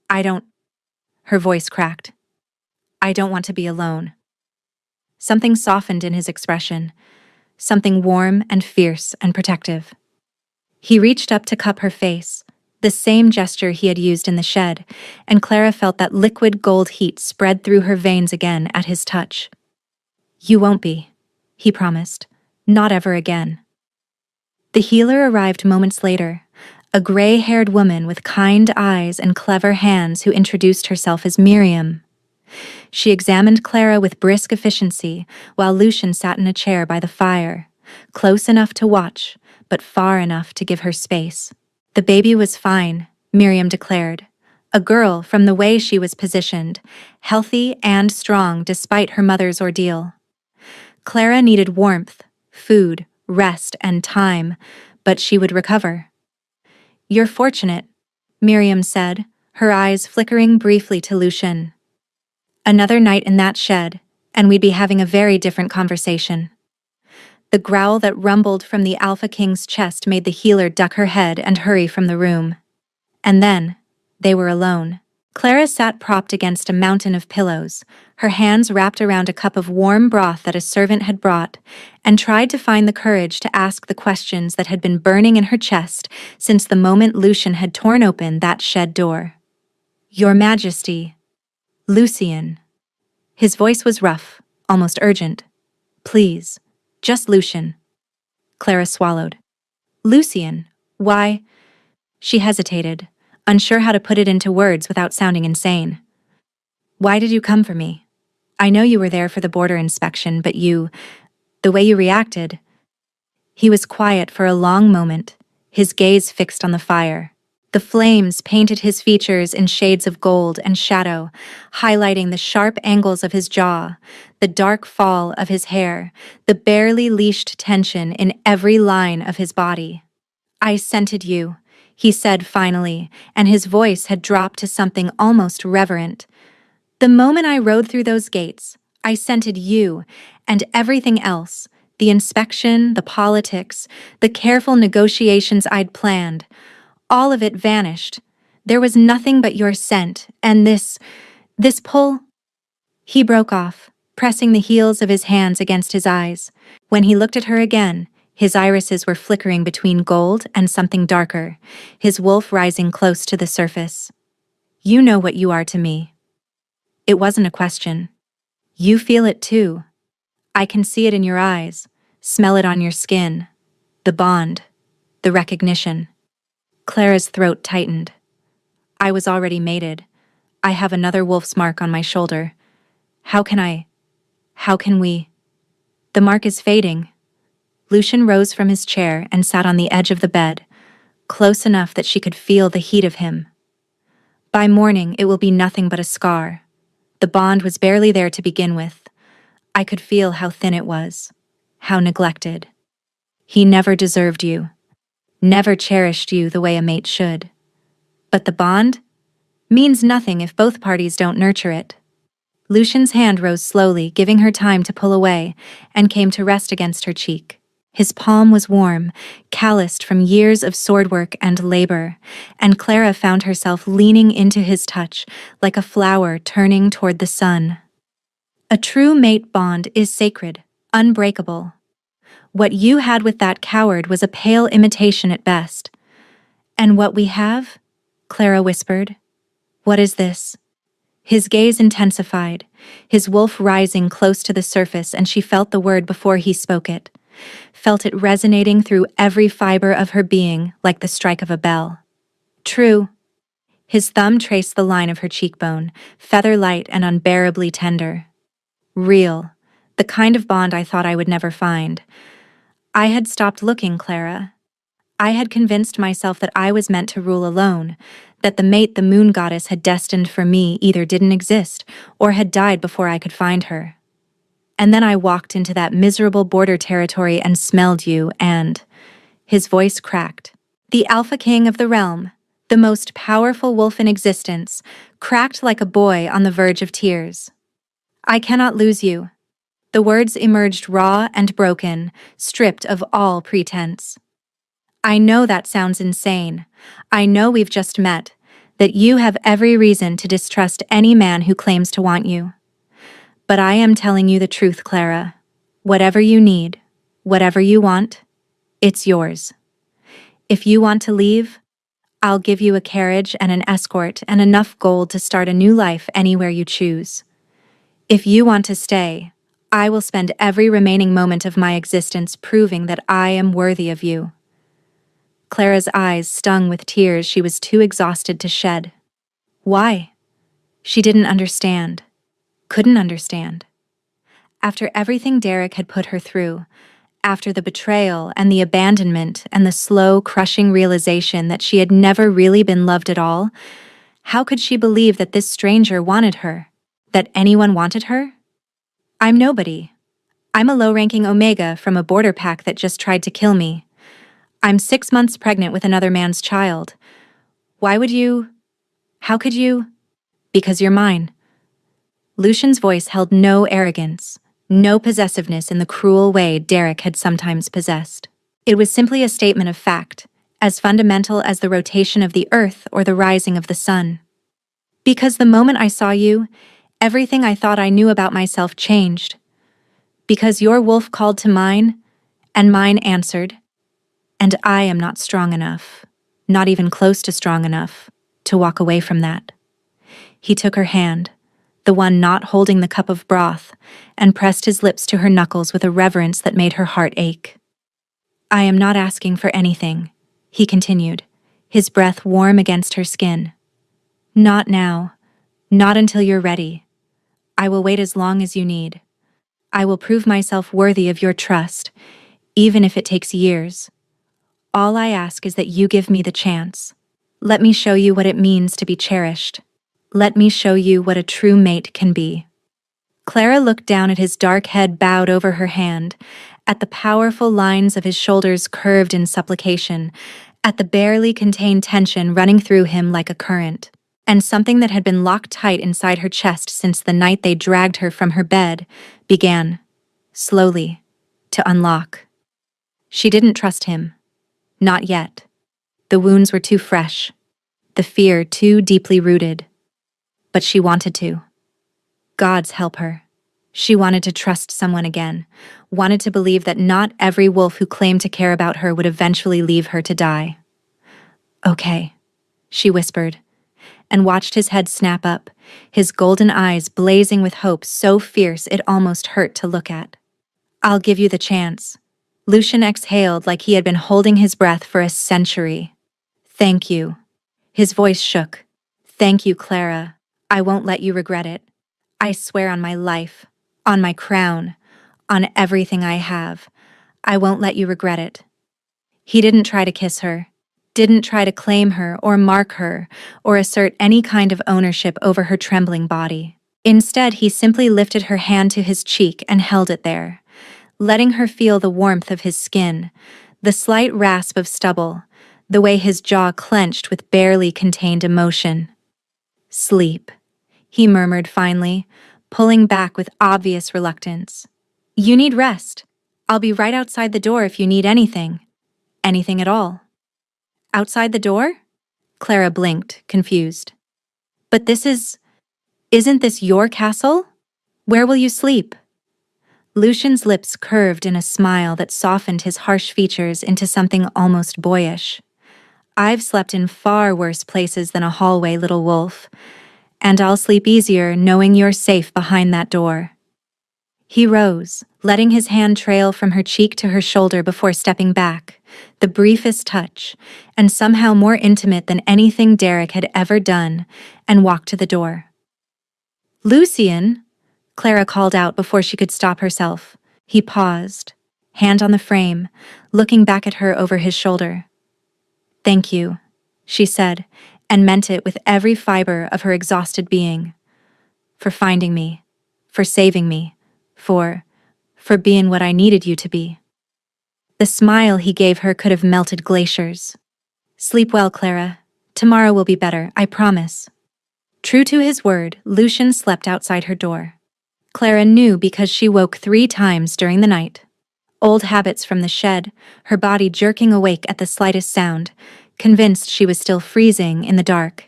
I don't—" Her voice cracked. "I don't want to be alone." Something softened in his expression, something warm and fierce and protective. He reached up to cup her face, the same gesture he had used in the shed, and Clara felt that liquid gold heat spread through her veins again at his touch. "You won't be," he promised. "Not ever again." The healer arrived moments later, a gray-haired woman with kind eyes and clever hands who introduced herself as Miriam. She examined Clara with brisk efficiency while Lucian sat in a chair by the fire, close enough to watch, but far enough to give her space. "The baby was fine," Miriam declared. "A girl from the way she was positioned, healthy and strong despite her mother's ordeal. Clara needed warmth, food, rest, and time, but she would recover." "You're fortunate," Miriam said, her eyes flickering briefly to Lucian. "Another night in that shed, and we'd be having a very different conversation." The growl that rumbled from the Alpha King's chest made the healer duck her head and hurry from the room. And then, they were alone. Clara sat propped against a mountain of pillows, her hands wrapped around a cup of warm broth that a servant had brought, and tried to find the courage to ask the questions that had been burning in her chest since the moment Lucian had torn open that shed door. "Your Majesty." "Lucian." His voice was rough, almost urgent. "Please. Just Lucian." Clara swallowed. "Lucian? Why?" She hesitated, unsure how to put it into words without sounding insane. "Why did you come for me? I know you were there for the border inspection, but the way you reacted." He was quiet for a long moment, his gaze fixed on the fire. The flames painted his features in shades of gold and shadow, highlighting the sharp angles of his jaw, the dark fall of his hair, the barely leashed tension in every line of his body. "I scented you," he said finally, and his voice had dropped to something almost reverent. "The moment I rode through those gates, I scented you, and everything else, the inspection, the politics, the careful negotiations I'd planned, all of it vanished. There was nothing but your scent, and this pull—" He broke off, pressing the heels of his hands against his eyes. When he looked at her again, his irises were flickering between gold and something darker, his wolf rising close to the surface. "You know what you are to me." It wasn't a question. "You feel it too. I can see it in your eyes, smell it on your skin. The bond, the recognition." Clara's throat tightened. "I was already mated. I have another wolf's mark on my shoulder. How can we? The mark is fading." Lucian rose from his chair and sat on the edge of the bed, close enough that she could feel the heat of him. "By morning, it will be nothing but a scar. The bond was barely there to begin with. I could feel how thin it was, how neglected. He never deserved you, never cherished you the way a mate should. But the bond means nothing if both parties don't nurture it." Lucian's hand rose slowly, giving her time to pull away, and came to rest against her cheek. His palm was warm, calloused from years of sword work and labor, and Clara found herself leaning into his touch like a flower turning toward the sun. A true mate bond is sacred, unbreakable. What you had with that coward was a pale imitation at best. And what we have? Clara whispered. What is this? His gaze intensified, his wolf rising close to the surface, and she felt the word before he spoke it, felt it resonating through every fiber of her being like the strike of a bell. True. His thumb traced the line of her cheekbone, feather-light and unbearably tender. Real. The kind of bond I thought I would never find. I had stopped looking, Clara. I had convinced myself that I was meant to rule alone, that the mate the moon goddess had destined for me either didn't exist or had died before I could find her. And then I walked into that miserable border territory and smelled you and... His voice cracked. The Alpha King of the realm, the most powerful wolf in existence, cracked like a boy on the verge of tears. I cannot lose you. The words emerged raw and broken, stripped of all pretense. I know that sounds insane. I know we've just met, that you have every reason to distrust any man who claims to want you. But I am telling you the truth, Clara. Whatever you need, whatever you want, it's yours. If you want to leave, I'll give you a carriage and an escort and enough gold to start a new life anywhere you choose. If you want to stay, I will spend every remaining moment of my existence proving that I am worthy of you. Clara's eyes stung with tears she was too exhausted to shed. Why? She didn't understand. Couldn't understand. After everything Derek had put her through, after the betrayal and the abandonment and the slow, crushing realization that she had never really been loved at all, how could she believe that this stranger wanted her? That anyone wanted her? I'm nobody. I'm a low-ranking Omega from a border pack that just tried to kill me. I'm 6 months pregnant with another man's child. Why would you? How could you? Because you're mine. Lucian's voice held no arrogance, no possessiveness in the cruel way Derek had sometimes possessed. It was simply a statement of fact, as fundamental as the rotation of the earth or the rising of the sun. Because the moment I saw you, everything I thought I knew about myself changed. Because your wolf called to mine, and mine answered. And I am not strong enough, not even close to strong enough, to walk away from that. He took her hand, the one not holding the cup of broth, and pressed his lips to her knuckles with a reverence that made her heart ache. I am not asking for anything, he continued, his breath warm against her skin. Not now, not until you're ready. I will wait as long as you need. I will prove myself worthy of your trust, even if it takes years. All I ask is that you give me the chance. Let me show you what it means to be cherished. Let me show you what a true mate can be. Clara looked down at his dark head bowed over her hand, at the powerful lines of his shoulders curved in supplication, at the barely contained tension running through him like a current. And something that had been locked tight inside her chest since the night they dragged her from her bed began, slowly, to unlock. She didn't trust him. Not yet. The wounds were too fresh, the fear too deeply rooted. But she wanted to. Gods help her. She wanted to trust someone again, wanted to believe that not every wolf who claimed to care about her would eventually leave her to die. Okay, she whispered, and watched his head snap up, his golden eyes blazing with hope so fierce it almost hurt to look at. I'll give you the chance. Lucian exhaled like he had been holding his breath for a century. Thank you. His voice shook. Thank you, Clara. I won't let you regret it. I swear on my life, on my crown, on everything I have. I won't let you regret it. He didn't try to kiss her, didn't try to claim her or mark her or assert any kind of ownership over her trembling body. Instead, he simply lifted her hand to his cheek and held it there, letting her feel the warmth of his skin, the slight rasp of stubble, the way his jaw clenched with barely contained emotion. Sleep, he murmured finally, pulling back with obvious reluctance. You need rest. I'll be right outside the door if you need anything. Anything at all. Outside the door? Clara blinked, confused. But isn't this your castle? Where will you sleep? Lucian's lips curved in a smile that softened his harsh features into something almost boyish. I've slept in far worse places than a hallway, little wolf, and I'll sleep easier knowing you're safe behind that door. He rose, letting his hand trail from her cheek to her shoulder before stepping back, the briefest touch, and somehow more intimate than anything Derek had ever done, and walked to the door. Lucian, Clara called out before she could stop herself. He paused, hand on the frame, looking back at her over his shoulder. Thank you, she said, and meant it with every fiber of her exhausted being. For finding me, for saving me, for being what I needed you to be. The smile he gave her could have melted glaciers. Sleep well, Clara. Tomorrow will be better, I promise. True to his word, Lucian slept outside her door. Clara knew because she woke 3 times during the night. Old habits from the shed, her body jerking awake at the slightest sound, convinced she was still freezing in the dark,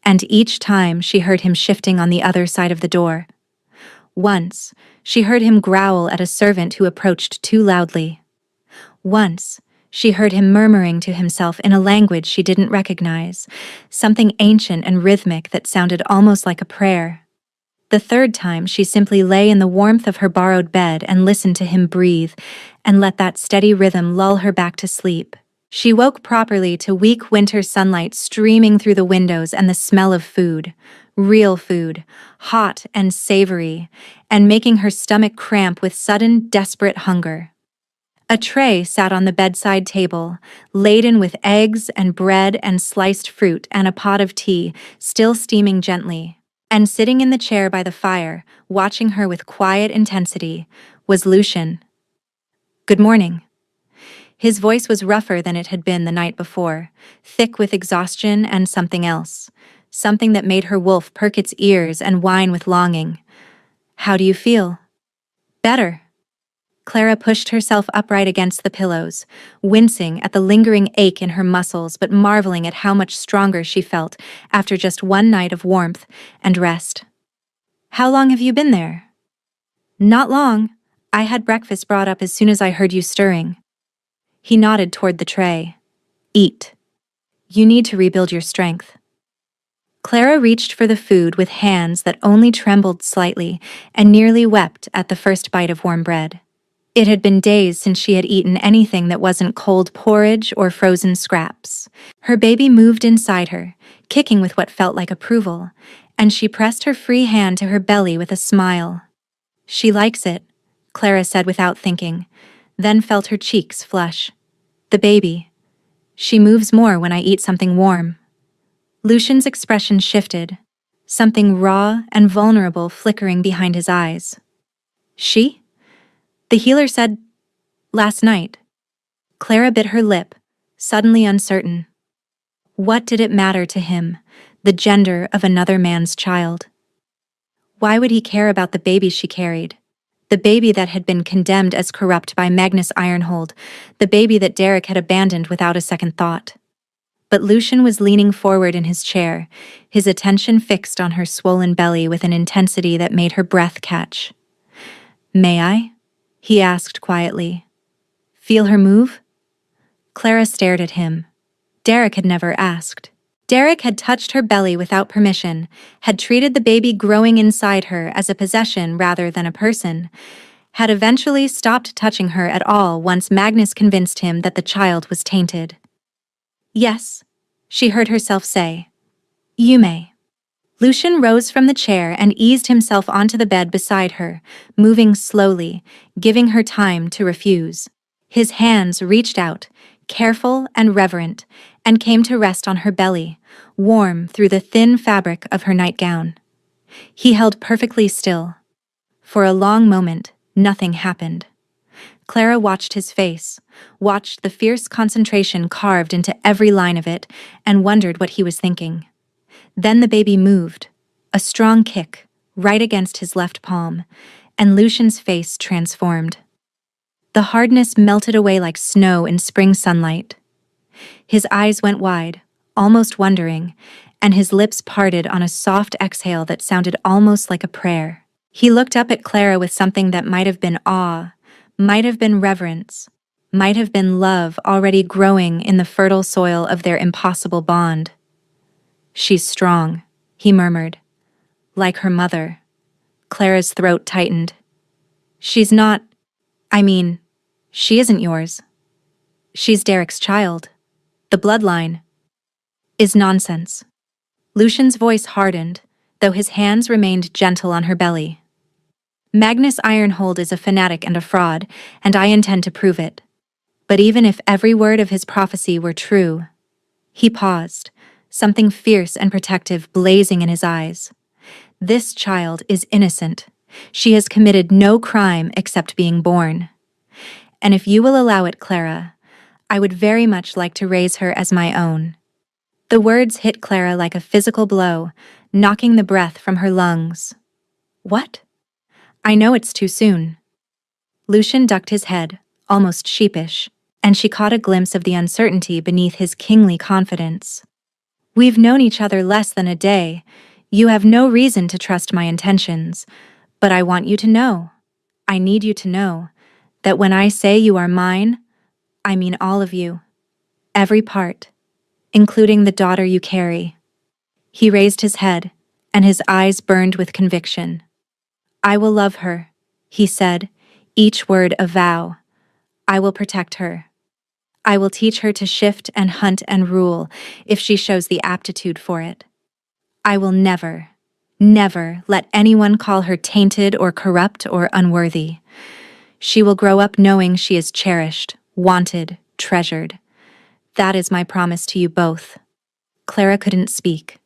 and each time she heard him shifting on the other side of the door. Once, she heard him growl at a servant who approached too loudly. Once, she heard him murmuring to himself in a language she didn't recognize, something ancient and rhythmic that sounded almost like a prayer. The third time, she simply lay in the warmth of her borrowed bed and listened to him breathe, and let that steady rhythm lull her back to sleep. She woke properly to weak winter sunlight streaming through the windows and the smell of food, real food, hot and savory, and making her stomach cramp with sudden, desperate hunger. A tray sat on the bedside table, laden with eggs and bread and sliced fruit and a pot of tea, still steaming gently. And sitting in the chair by the fire, watching her with quiet intensity, was Lucian. Good morning. His voice was rougher than it had been the night before, thick with exhaustion and something else, something that made her wolf perk its ears and whine with longing. How do you feel? Better. Clara pushed herself upright against the pillows, wincing at the lingering ache in her muscles but marveling at how much stronger she felt after just one night of warmth and rest. How long have you been there? Not long. I had breakfast brought up as soon as I heard you stirring. He nodded toward the tray. Eat. You need to rebuild your strength. Clara reached for the food with hands that only trembled slightly and nearly wept at the first bite of warm bread. It had been days since she had eaten anything that wasn't cold porridge or frozen scraps. Her baby moved inside her, kicking with what felt like approval, and she pressed her free hand to her belly with a smile. She likes it, Clara said without thinking, then felt her cheeks flush. The baby. She moves more when I eat something warm. Lucian's expression shifted, something raw and vulnerable flickering behind his eyes. She? The healer said, last night. Clara bit her lip, suddenly uncertain. What did it matter to him, the gender of another man's child? Why would he care about the baby she carried? The baby that had been condemned as corrupt by Magnus Ironhold, the baby that Derek had abandoned without a second thought. But Lucian was leaning forward in his chair, his attention fixed on her swollen belly with an intensity that made her breath catch. May I? He asked quietly. Feel her move? Clara stared at him. Derek had never asked. Derek had touched her belly without permission, had treated the baby growing inside her as a possession rather than a person, had eventually stopped touching her at all once Magnus convinced him that the child was tainted. Yes, she heard herself say. You may. Lucian rose from the chair and eased himself onto the bed beside her, moving slowly, giving her time to refuse. His hands reached out, careful and reverent, and came to rest on her belly, warm through the thin fabric of her nightgown. He held perfectly still. For a long moment, nothing happened. Clara watched his face, watched the fierce concentration carved into every line of it, and wondered what he was thinking. Then the baby moved, a strong kick, right against his left palm, and Lucian's face transformed. The hardness melted away like snow in spring sunlight. His eyes went wide, almost wondering, and his lips parted on a soft exhale that sounded almost like a prayer. He looked up at Clara with something that might have been awe, might have been reverence, might have been love already growing in the fertile soil of their impossible bond. "She's strong," he murmured. "Like her mother." Clara's throat tightened. "She's not... she isn't yours. She's Derek's child. The bloodline is nonsense." Lucian's voice hardened, though his hands remained gentle on her belly. "Magnus Ironhold is a fanatic and a fraud, and I intend to prove it. But even if every word of his prophecy were true..." He paused, something fierce and protective blazing in his eyes. "This child is innocent. She has committed no crime except being born. And if you will allow it, Clara, I would very much like to raise her as my own." The words hit Clara like a physical blow, knocking the breath from her lungs. "What?" "I know it's too soon." Lucian ducked his head, almost sheepish, and she caught a glimpse of the uncertainty beneath his kingly confidence. "We've known each other less than a day. You have no reason to trust my intentions, but I want you to know, I need you to know, that when I say you are mine, I mean all of you. Every part, including the daughter you carry." He raised his head, and his eyes burned with conviction. "I will love her," he said, each word a vow. "I will protect her. I will teach her to shift and hunt and rule if she shows the aptitude for it. I will never, never let anyone call her tainted or corrupt or unworthy. She will grow up knowing she is cherished, wanted, treasured. That is my promise to you both." Clara couldn't speak,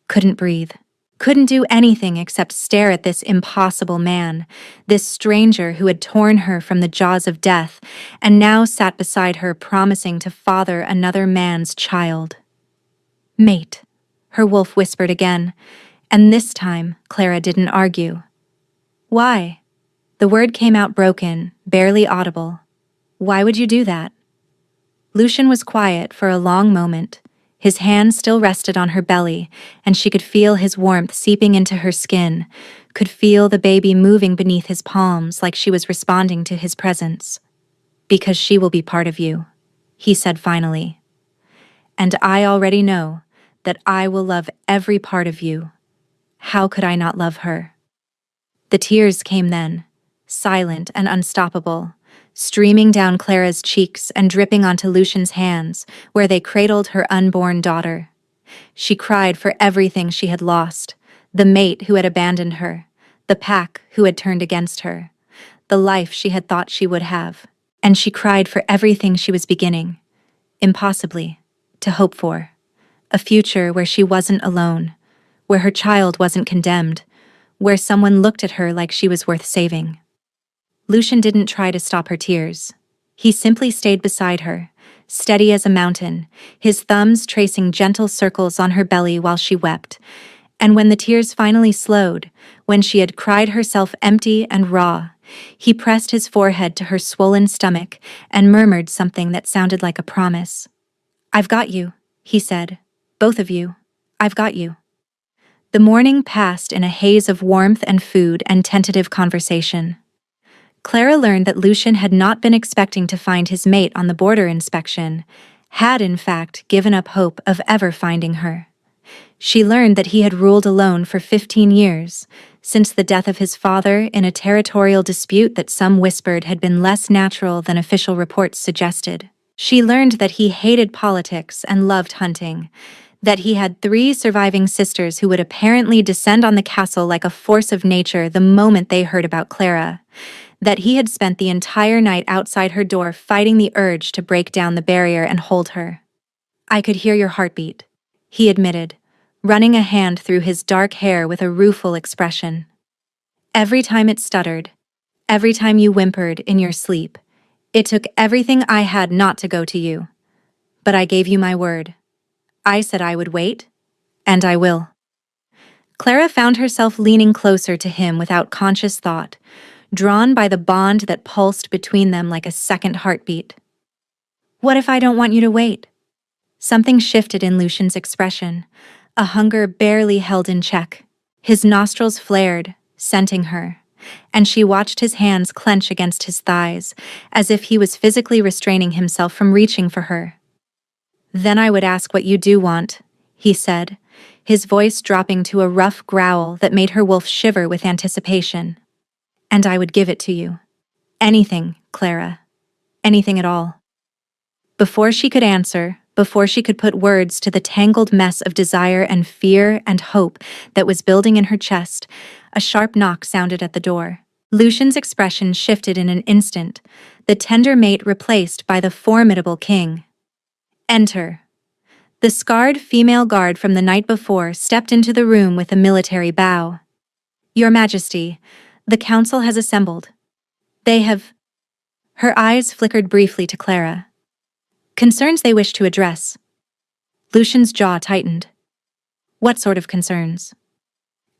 couldn't breathe, couldn't do anything except stare at this impossible man, this stranger who had torn her from the jaws of death and now sat beside her promising to father another man's child. "Mate," her wolf whispered again, and this time Clara didn't argue. "Why?" The word came out broken, barely audible. "Why would you do that?" Lucian was quiet for a long moment. His hand still rested on her belly, and she could feel his warmth seeping into her skin, could feel the baby moving beneath his palms like she was responding to his presence. "Because she will be part of you," he said finally. "And I already know that I will love every part of you. How could I not love her?" The tears came then, silent and unstoppable, streaming down Clara's cheeks and dripping onto Lucian's hands, where they cradled her unborn daughter. She cried for everything she had lost, the mate who had abandoned her, the pack who had turned against her, the life she had thought she would have, and she cried for everything she was beginning, impossibly, to hope for. A future where she wasn't alone, where her child wasn't condemned, where someone looked at her like she was worth saving. Lucian didn't try to stop her tears. He simply stayed beside her, steady as a mountain, his thumbs tracing gentle circles on her belly while she wept. And when the tears finally slowed, when she had cried herself empty and raw, he pressed his forehead to her swollen stomach and murmured something that sounded like a promise. "I've got you," he said. "Both of you. I've got you." The morning passed in a haze of warmth and food and tentative conversation. Clara learned that Lucian had not been expecting to find his mate on the border inspection, had in fact given up hope of ever finding her. She learned that he had ruled alone for 15 years, since the death of his father in a territorial dispute that some whispered had been less natural than official reports suggested. She learned that he hated politics and loved hunting, that he had 3 surviving sisters who would apparently descend on the castle like a force of nature the moment they heard about Clara, that he had spent the entire night outside her door fighting the urge to break down the barrier and hold her. "I could hear your heartbeat," he admitted, running a hand through his dark hair with a rueful expression. "Every time it stuttered, every time you whimpered in your sleep, it took everything I had not to go to you. But I gave you my word. I said I would wait, and I will." Clara found herself leaning closer to him without conscious thought, drawn by the bond that pulsed between them like a second heartbeat. "What if I don't want you to wait?" Something shifted in Lucian's expression, a hunger barely held in check. His nostrils flared, scenting her, and she watched his hands clench against his thighs, as if he was physically restraining himself from reaching for her. "Then I would ask what you do want," he said, his voice dropping to a rough growl that made her wolf shiver with anticipation. "And I would give it to you. Anything, Clara. Anything at all." Before she could answer, before she could put words to the tangled mess of desire and fear and hope that was building in her chest, a sharp knock sounded at the door. Lucian's expression shifted in an instant, the tender mate replaced by the formidable king. "Enter." The scarred female guard from the night before stepped into the room with a military bow. "Your Majesty, the council has assembled. They have—" Her eyes flickered briefly to Clara. "Concerns they wish to address." Lucian's jaw tightened. "What sort of concerns?"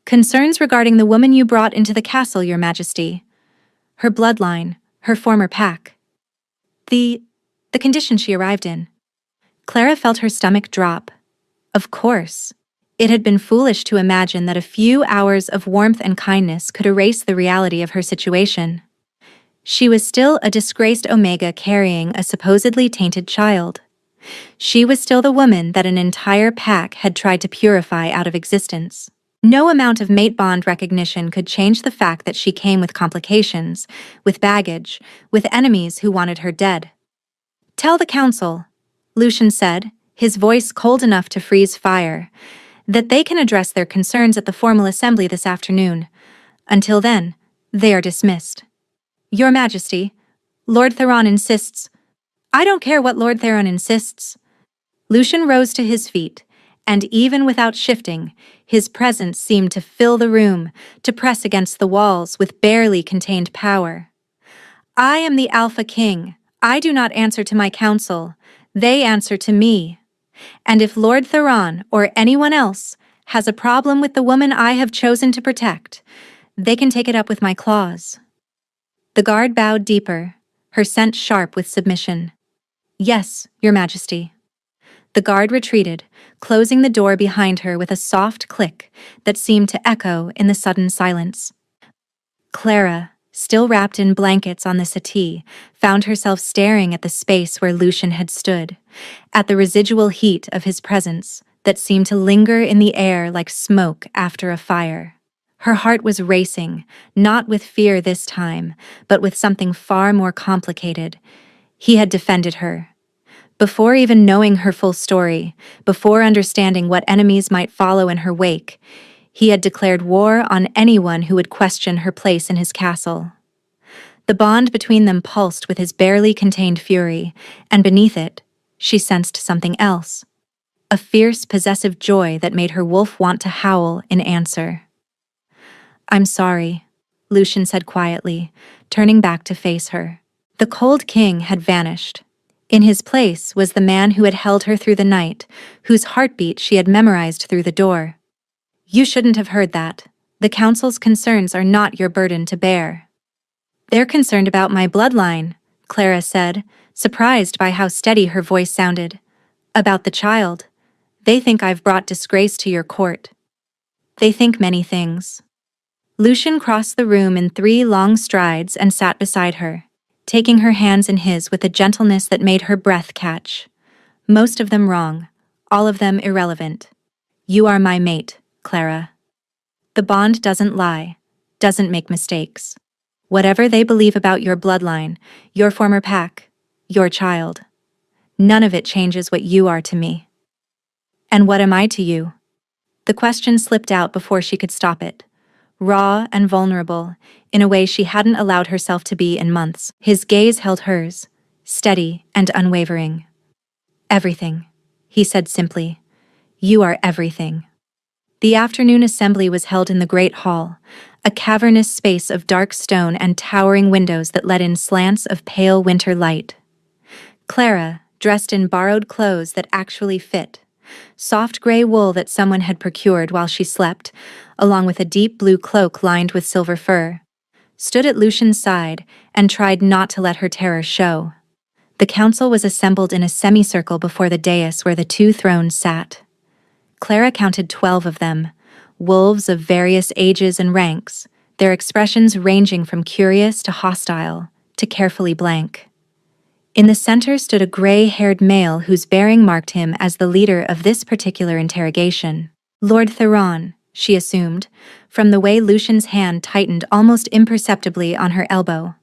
"Concerns regarding the woman you brought into the castle, Your Majesty. Her bloodline, her former pack. The condition she arrived in." Clara felt her stomach drop. Of course. It had been foolish to imagine that a few hours of warmth and kindness could erase the reality of her situation. She was still a disgraced Omega carrying a supposedly tainted child. She was still the woman that an entire pack had tried to purify out of existence. No amount of mate bond recognition could change the fact that she came with complications, with baggage, with enemies who wanted her dead. "Tell the council," Lucian said, his voice cold enough to freeze fire, "that they can address their concerns at the formal assembly this afternoon. Until then, they are dismissed." "Your Majesty, Lord Theron insists—" "I don't care what Lord Theron insists." Lucian rose to his feet, and even without shifting, his presence seemed to fill the room, to press against the walls with barely contained power. "I am the Alpha King. I do not answer to my council. They answer to me. And if Lord Theron, or anyone else, has a problem with the woman I have chosen to protect, they can take it up with my claws." The guard bowed deeper, her scent sharp with submission. "Yes, Your Majesty." The guard retreated, closing the door behind her with a soft click that seemed to echo in the sudden silence. Clara, still wrapped in blankets on the settee, found herself staring at the space where Lucian had stood, at the residual heat of his presence that seemed to linger in the air like smoke after a fire. Her heart was racing, not with fear this time, but with something far more complicated. He had defended her. Before even knowing her full story, before understanding what enemies might follow in her wake, he had declared war on anyone who would question her place in his castle. The bond between them pulsed with his barely contained fury, and beneath it, she sensed something else. A fierce, possessive joy that made her wolf want to howl in answer. "I'm sorry," Lucian said quietly, turning back to face her. The cold king had vanished. In his place was the man who had held her through the night, whose heartbeat she had memorized through the door. "You shouldn't have heard that. The council's concerns are not your burden to bear." "They're concerned about my bloodline," Clara said, surprised by how steady her voice sounded. "About the child. They think I've brought disgrace to your court. They think many things." Lucian crossed the room in 3 long strides and sat beside her, taking her hands in his with a gentleness that made her breath catch. "Most of them wrong, all of them irrelevant. You are my mate, Clara. The bond doesn't lie, doesn't make mistakes. Whatever they believe about your bloodline, your former pack, your child, none of it changes what you are to me." "And what am I to you?" The question slipped out before she could stop it. Raw and vulnerable, in a way she hadn't allowed herself to be in months. His gaze held hers, steady and unwavering. "Everything," he said simply. "You are everything." The afternoon assembly was held in the Great Hall, a cavernous space of dark stone and towering windows that let in slants of pale winter light. Clara, dressed in borrowed clothes that actually fit, soft gray wool that someone had procured while she slept, along with a deep blue cloak lined with silver fur, stood at Lucian's side and tried not to let her terror show. The council was assembled in a semicircle before the dais where the two thrones sat. Clara counted 12 of them, wolves of various ages and ranks, their expressions ranging from curious to hostile to carefully blank. In the center stood a gray-haired male whose bearing marked him as the leader of this particular interrogation. Lord Theron, she assumed, from the way Lucian's hand tightened almost imperceptibly on her elbow.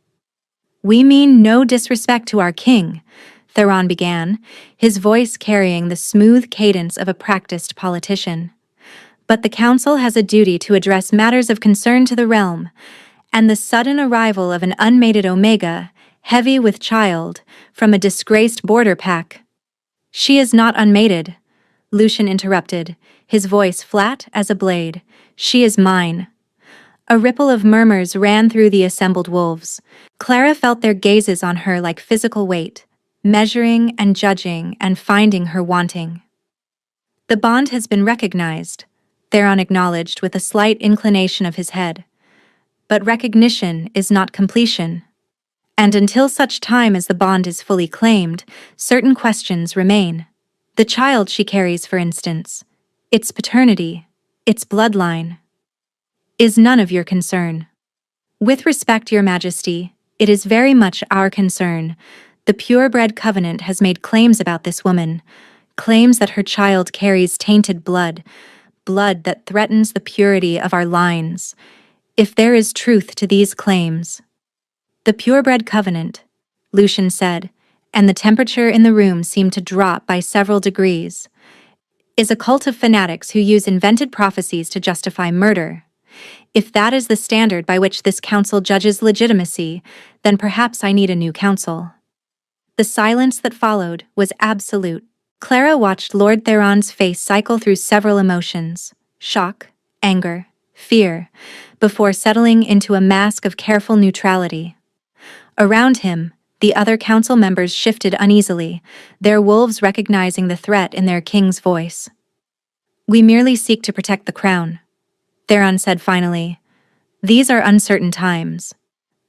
"We mean no disrespect to our king," Theron began, his voice carrying the smooth cadence of a practiced politician. "But the council has a duty to address matters of concern to the realm, and the sudden arrival of an unmated Omega, heavy with child, from a disgraced border pack—" "She is not unmated," Lucian interrupted, his voice flat as a blade. "She is mine." A ripple of murmurs ran through the assembled wolves. Clara felt their gazes on her like physical weight, measuring and judging and finding her wanting. "The bond has been recognized," Theron acknowledged with a slight inclination of his head. "But recognition is not completion. And until such time as the bond is fully claimed, certain questions remain. The child she carries, for instance, its paternity, its bloodline, is none of your concern. With respect, Your Majesty, it is very much our concern. The purebred covenant has made claims about this woman, claims that her child carries tainted blood, blood that threatens the purity of our lines. If there is truth to these claims—" "The purebred covenant," Lucian said, and the temperature in the room seemed to drop by several degrees, "is a cult of fanatics who use invented prophecies to justify murder. If that is the standard by which this council judges legitimacy, then perhaps I need a new council." The silence that followed was absolute. Clara watched Lord Theron's face cycle through several emotions: shock, anger, fear, before settling into a mask of careful neutrality. Around him, the other council members shifted uneasily, their wolves recognizing the threat in their king's voice. "We merely seek to protect the crown," Theron said finally. "These are uncertain times.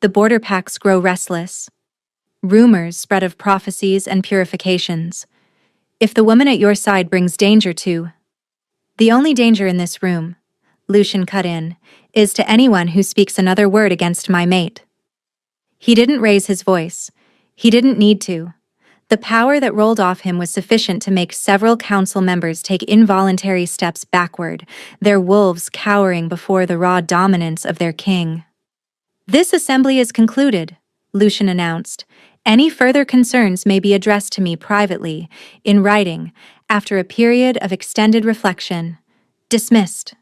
The border packs grow restless. Rumors spread of prophecies and purifications. If the woman at your side brings danger to—" "The only danger in this room," Lucian cut in, "is to anyone who speaks another word against my mate." He didn't raise his voice. He didn't need to. The power that rolled off him was sufficient to make several council members take involuntary steps backward, their wolves cowering before the raw dominance of their king. "This assembly is concluded," Lucian announced. "Any further concerns may be addressed to me privately, in writing, after a period of extended reflection. Dismissed."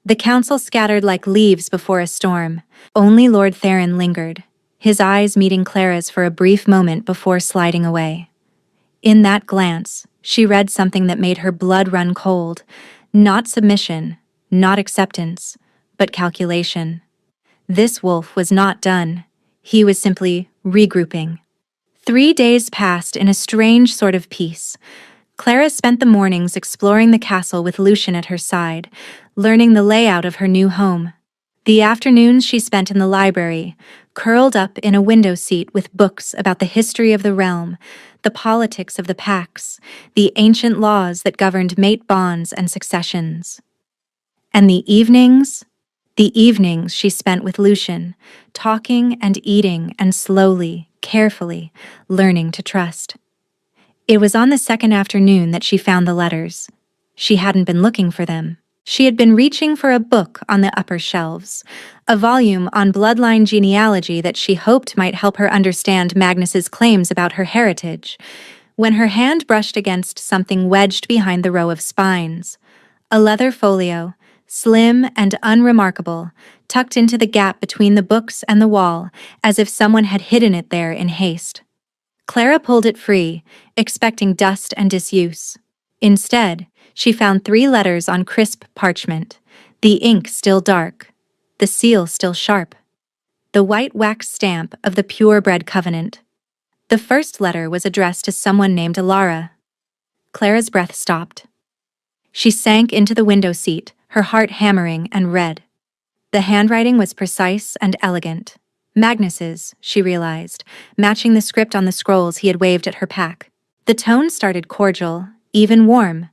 The council scattered like leaves before a storm. Only Lord Theron lingered, his eyes meeting Clara's for a brief moment before sliding away. In that glance, she read something that made her blood run cold. Not submission, not acceptance, but calculation. This wolf was not done. He was simply regrouping. 3 days passed in a strange sort of peace. Clara spent the mornings exploring the castle with Lucian at her side, learning the layout of her new home. The afternoons she spent in the library, curled up in a window seat with books about the history of the realm, the politics of the pacts, the ancient laws that governed mate bonds and successions. And the evenings? The evenings she spent with Lucian, talking and eating and slowly, carefully, learning to trust. It was on the second afternoon that she found the letters. She hadn't been looking for them. She had been reaching for a book on the upper shelves, a volume on bloodline genealogy that she hoped might help her understand Magnus's claims about her heritage, when her hand brushed against something wedged behind the row of spines. A leather folio, slim and unremarkable, tucked into the gap between the books and the wall, as if someone had hidden it there in haste. Clara pulled it free, expecting dust and disuse. Instead, she found 3 letters on crisp parchment, the ink still dark, the seal still sharp. The white wax stamp of the purebred covenant. The first letter was addressed to someone named Alara. Clara's breath stopped. She sank into the window seat, her heart hammering, and read, The handwriting was precise and elegant. Magnus's, she realized, matching the script on the scrolls he had waved at her pack. The tone started cordial, even warm,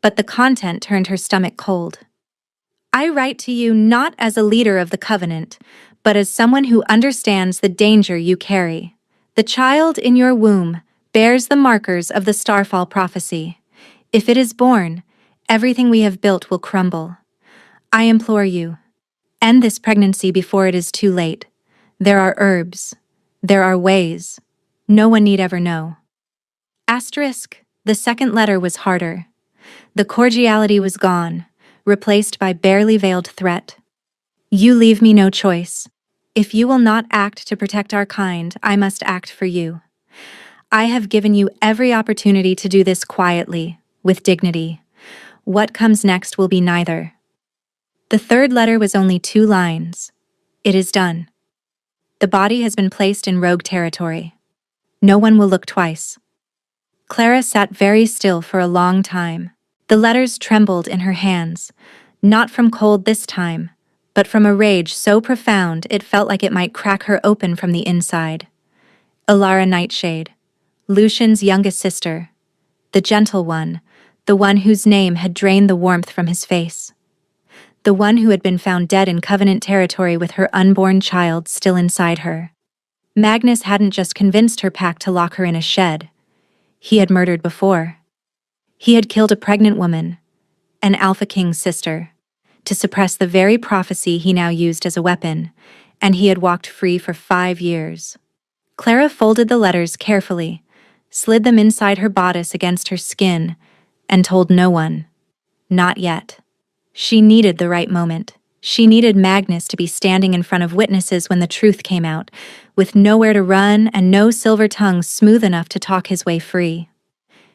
but the content turned her stomach cold. I write to you not as a leader of the Covenant, but as someone who understands the danger you carry. The child in your womb bears the markers of the Starfall prophecy. If it is born, everything we have built will crumble. I implore you, end this pregnancy before it is too late. There are herbs. There are ways. No one need ever know. Asterisk, the second letter was harder. The cordiality was gone, replaced by barely veiled threat. You leave me no choice. If you will not act to protect our kind, I must act for you. I have given you every opportunity to do this quietly, with dignity. What comes next will be neither. The third letter was only 2 lines. It is done. The body has been placed in rogue territory. No one will look twice. Clara sat very still for a long time. The letters trembled in her hands, not from cold this time, but from a rage so profound it felt like it might crack her open from the inside. Elara Nightshade, Lucian's youngest sister, the gentle one, the one whose name had drained the warmth from his face. The one who had been found dead in Covenant territory with her unborn child still inside her. Magnus hadn't just convinced her pack to lock her in a shed. He had murdered before. He had killed a pregnant woman, an Alpha King's sister, to suppress the very prophecy he now used as a weapon, and he had walked free for 5 years. Clara folded the letters carefully, slid them inside her bodice against her skin, and told no one. Not yet. She needed the right moment. She needed Magnus to be standing in front of witnesses when the truth came out, with nowhere to run and no silver tongue smooth enough to talk his way free.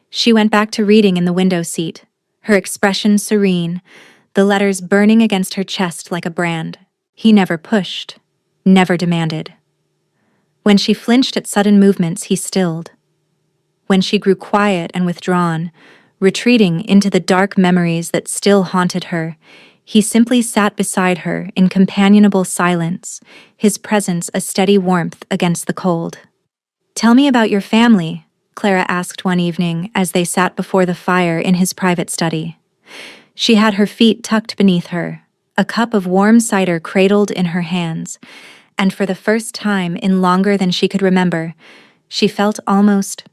She went back to reading in the window seat, her expression serene, the letters burning against her chest like a brand. He never pushed, never demanded. When she flinched at sudden movements, he stilled. When she grew quiet and withdrawn, retreating into the dark memories that still haunted her, he simply sat beside her in companionable silence, his presence a steady warmth against the cold. Tell me about your family, Clara asked one evening as they sat before the fire in his private study. She had her feet tucked beneath her, a cup of warm cider cradled in her hands, and for the first time in longer than she could remember, she felt almost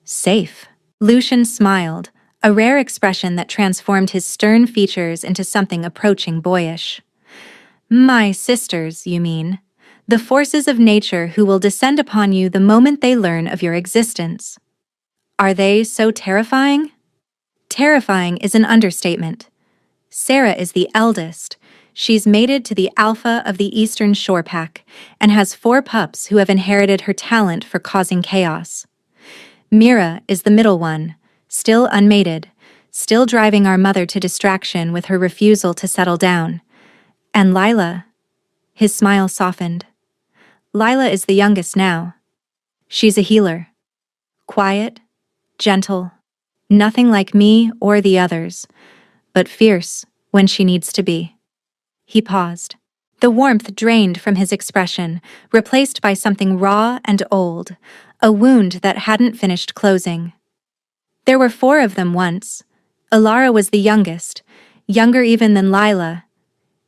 safe. Lucian smiled, a rare expression that transformed his stern features into something approaching boyish. My sisters, you mean? The forces of nature who will descend upon you the moment they learn of your existence. Are they so terrifying? Terrifying is an understatement. Sarah is the eldest. She's mated to the alpha of the Eastern Shore Pack and has 4 pups who have inherited her talent for causing chaos. Mira is the middle one, still unmated, still driving our mother to distraction with her refusal to settle down. And Lila? His smile softened. Lila is the youngest now. She's a healer. Quiet, gentle, nothing like me or the others, but fierce when she needs to be. He paused. The warmth drained from his expression, replaced by something raw and old, a wound that hadn't finished closing. There were 4 of them once. Elara was the youngest, younger even than Lila.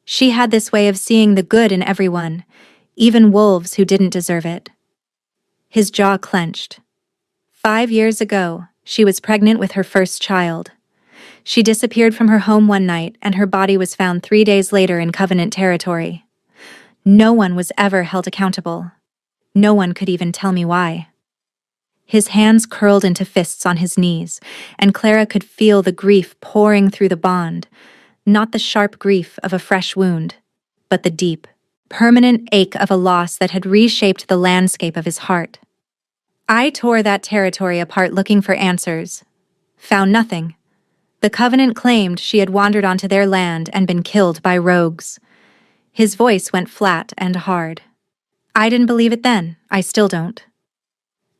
She had this way of seeing the good in everyone, even wolves who didn't deserve it. His jaw clenched. 5 years ago, she was pregnant with her first child. She disappeared from her home one night, and her body was found 3 days later in Covenant territory. No one was ever held accountable. No one could even tell me why. His hands curled into fists on his knees, and Clara could feel the grief pouring through the bond, not the sharp grief of a fresh wound, but the deep, permanent ache of a loss that had reshaped the landscape of his heart. I tore that territory apart looking for answers. Found nothing. The Covenant claimed she had wandered onto their land and been killed by rogues. His voice went flat and hard. I didn't believe it then. I still don't.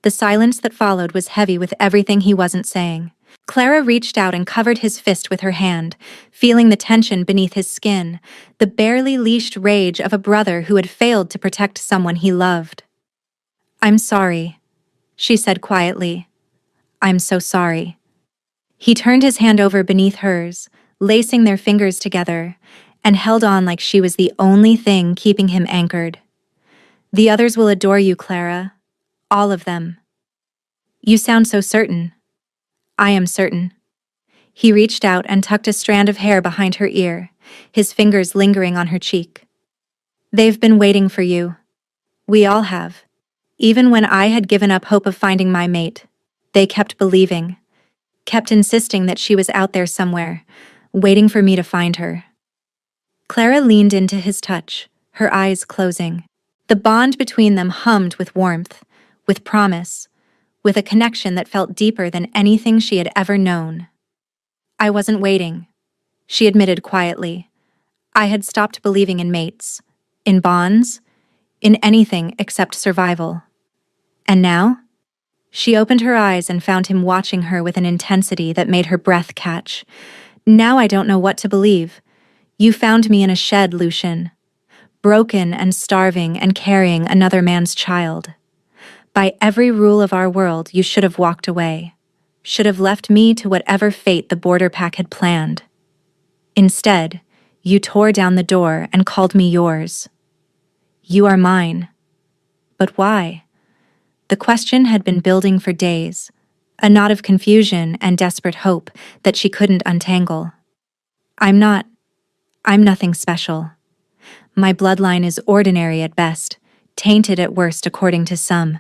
The silence that followed was heavy with everything he wasn't saying. Clara reached out and covered his fist with her hand, feeling the tension beneath his skin, the barely leashed rage of a brother who had failed to protect someone he loved. "I'm sorry," she said quietly. "I'm so sorry." He turned his hand over beneath hers, lacing their fingers together, and held on like she was the only thing keeping him anchored. "The others will adore you, Clara. All of them." "You sound so certain." "I am certain." He reached out and tucked a strand of hair behind her ear, his fingers lingering on her cheek. "They've been waiting for you. We all have. Even when I had given up hope of finding my mate, they kept believing, kept insisting that she was out there somewhere, waiting for me to find her." Clara leaned into his touch, her eyes closing. The bond between them hummed with warmth, with promise, with a connection that felt deeper than anything she had ever known. "I wasn't waiting," she admitted quietly. "I had stopped believing in mates, in bonds, in anything except survival. And now?" She opened her eyes and found him watching her with an intensity that made her breath catch. "Now I don't know what to believe. You found me in a shed, Lucian. Broken and starving and carrying another man's child. By every rule of our world, you should have walked away. Should have left me to whatever fate the border pack had planned. Instead, you tore down the door and called me yours. You are mine. But why?" The question had been building for days, a knot of confusion and desperate hope that she couldn't untangle. I'm nothing special. My bloodline is ordinary at best, tainted at worst according to some.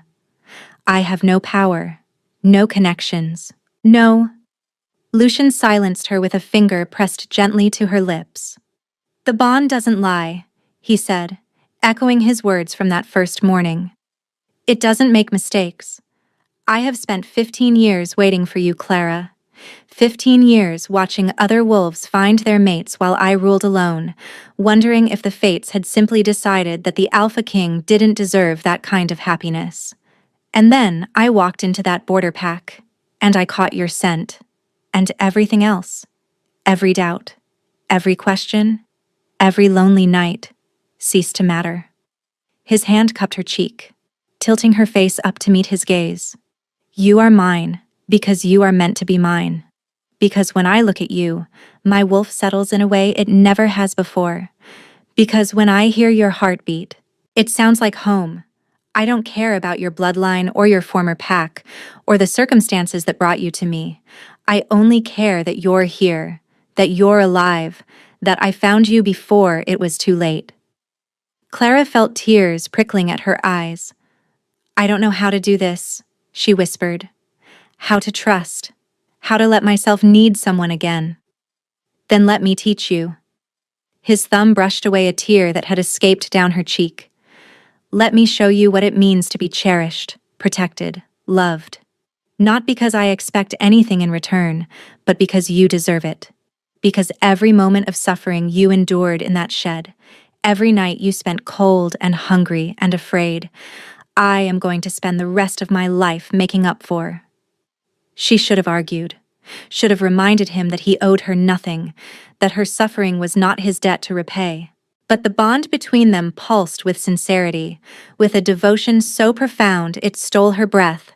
I have no power, no connections, no." Lucian silenced her with a finger pressed gently to her lips. "The bond doesn't lie," he said, echoing his words from that first morning. "It doesn't make mistakes. I have spent 15 years waiting for you, Clara. 15 years watching other wolves find their mates while I ruled alone, wondering if the fates had simply decided that the Alpha King didn't deserve that kind of happiness. And then I walked into that border pack, and I caught your scent. And everything else, every doubt, every question, every lonely night, ceased to matter." His hand cupped her cheek, tilting her face up to meet his gaze. "You are mine, because you are meant to be mine. Because when I look at you, my wolf settles in a way it never has before. Because when I hear your heartbeat, it sounds like home. I don't care about your bloodline or your former pack, or the circumstances that brought you to me. I only care that you're here, that you're alive, that I found you before it was too late." Clara felt tears prickling at her eyes. "I don't know how to do this," she whispered. "How to trust. How to let myself need someone again." "Then let me teach you." His thumb brushed away a tear that had escaped down her cheek. "Let me show you what it means to be cherished, protected, loved. Not because I expect anything in return, but because you deserve it. Because every moment of suffering you endured in that shed, every night you spent cold and hungry and afraid, I am going to spend the rest of my life making up for." She should have argued, should have reminded him that he owed her nothing, that her suffering was not his debt to repay. But the bond between them pulsed with sincerity, with a devotion so profound it stole her breath,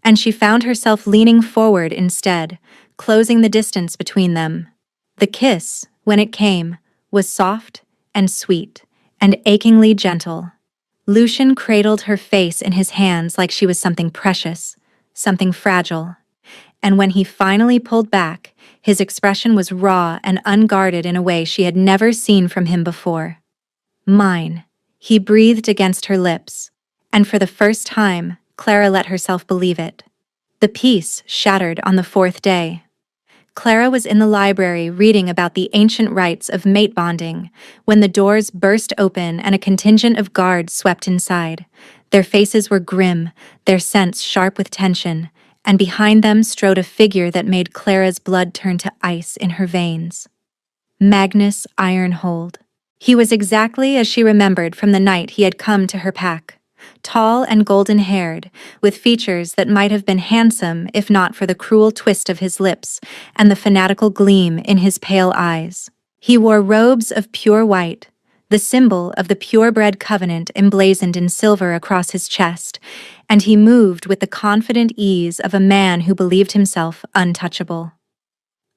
and she found herself leaning forward instead, closing the distance between them. The kiss, when it came, was soft and sweet and achingly gentle. Lucian cradled her face in his hands like she was something precious, something fragile. And when he finally pulled back, his expression was raw and unguarded in a way she had never seen from him before. "Mine," he breathed against her lips, and for the first time, Clara let herself believe it. The peace shattered on the fourth day. Clara was in the library reading about the ancient rites of mate bonding when the doors burst open and a contingent of guards swept inside. Their faces were grim, their scents sharp with tension, and behind them strode a figure that made Clara's blood turn to ice in her veins. Magnus Ironhold. He was exactly as she remembered from the night he had come to her pack. tall and golden-haired, with features that might have been handsome if not for the cruel twist of his lips and the fanatical gleam in his pale eyes. He wore robes of pure white, the symbol of the purebred covenant emblazoned in silver across his chest, and he moved with the confident ease of a man who believed himself untouchable.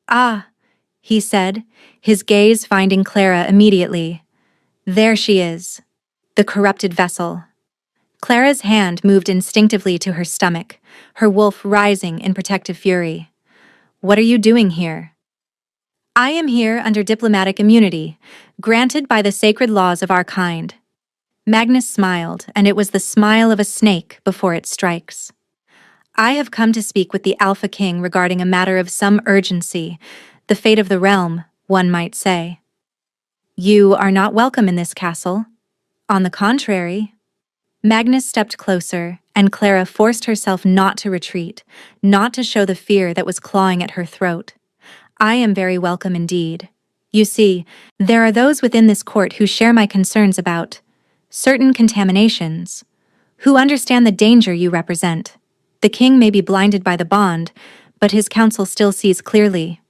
"Ah," he said, his gaze finding Clara immediately. "There she is, the corrupted vessel." Clara's hand moved instinctively to her stomach, her wolf rising in protective fury. "What are you doing here?" "I am here under diplomatic immunity, granted by the sacred laws of our kind." Magnus smiled, and it was the smile of a snake before it strikes. "I have come to speak with the Alpha King regarding a matter of some urgency, the fate of the realm, one might say." "You are not welcome in this castle." "On the contrary." Magnus stepped closer, and Clara forced herself not to retreat, not to show the fear that was clawing at her throat. "I am very welcome indeed. You see, there are those within this court who share my concerns about certain contaminations, who understand the danger you represent. The king may be blinded by the bond, but his council still sees clearly."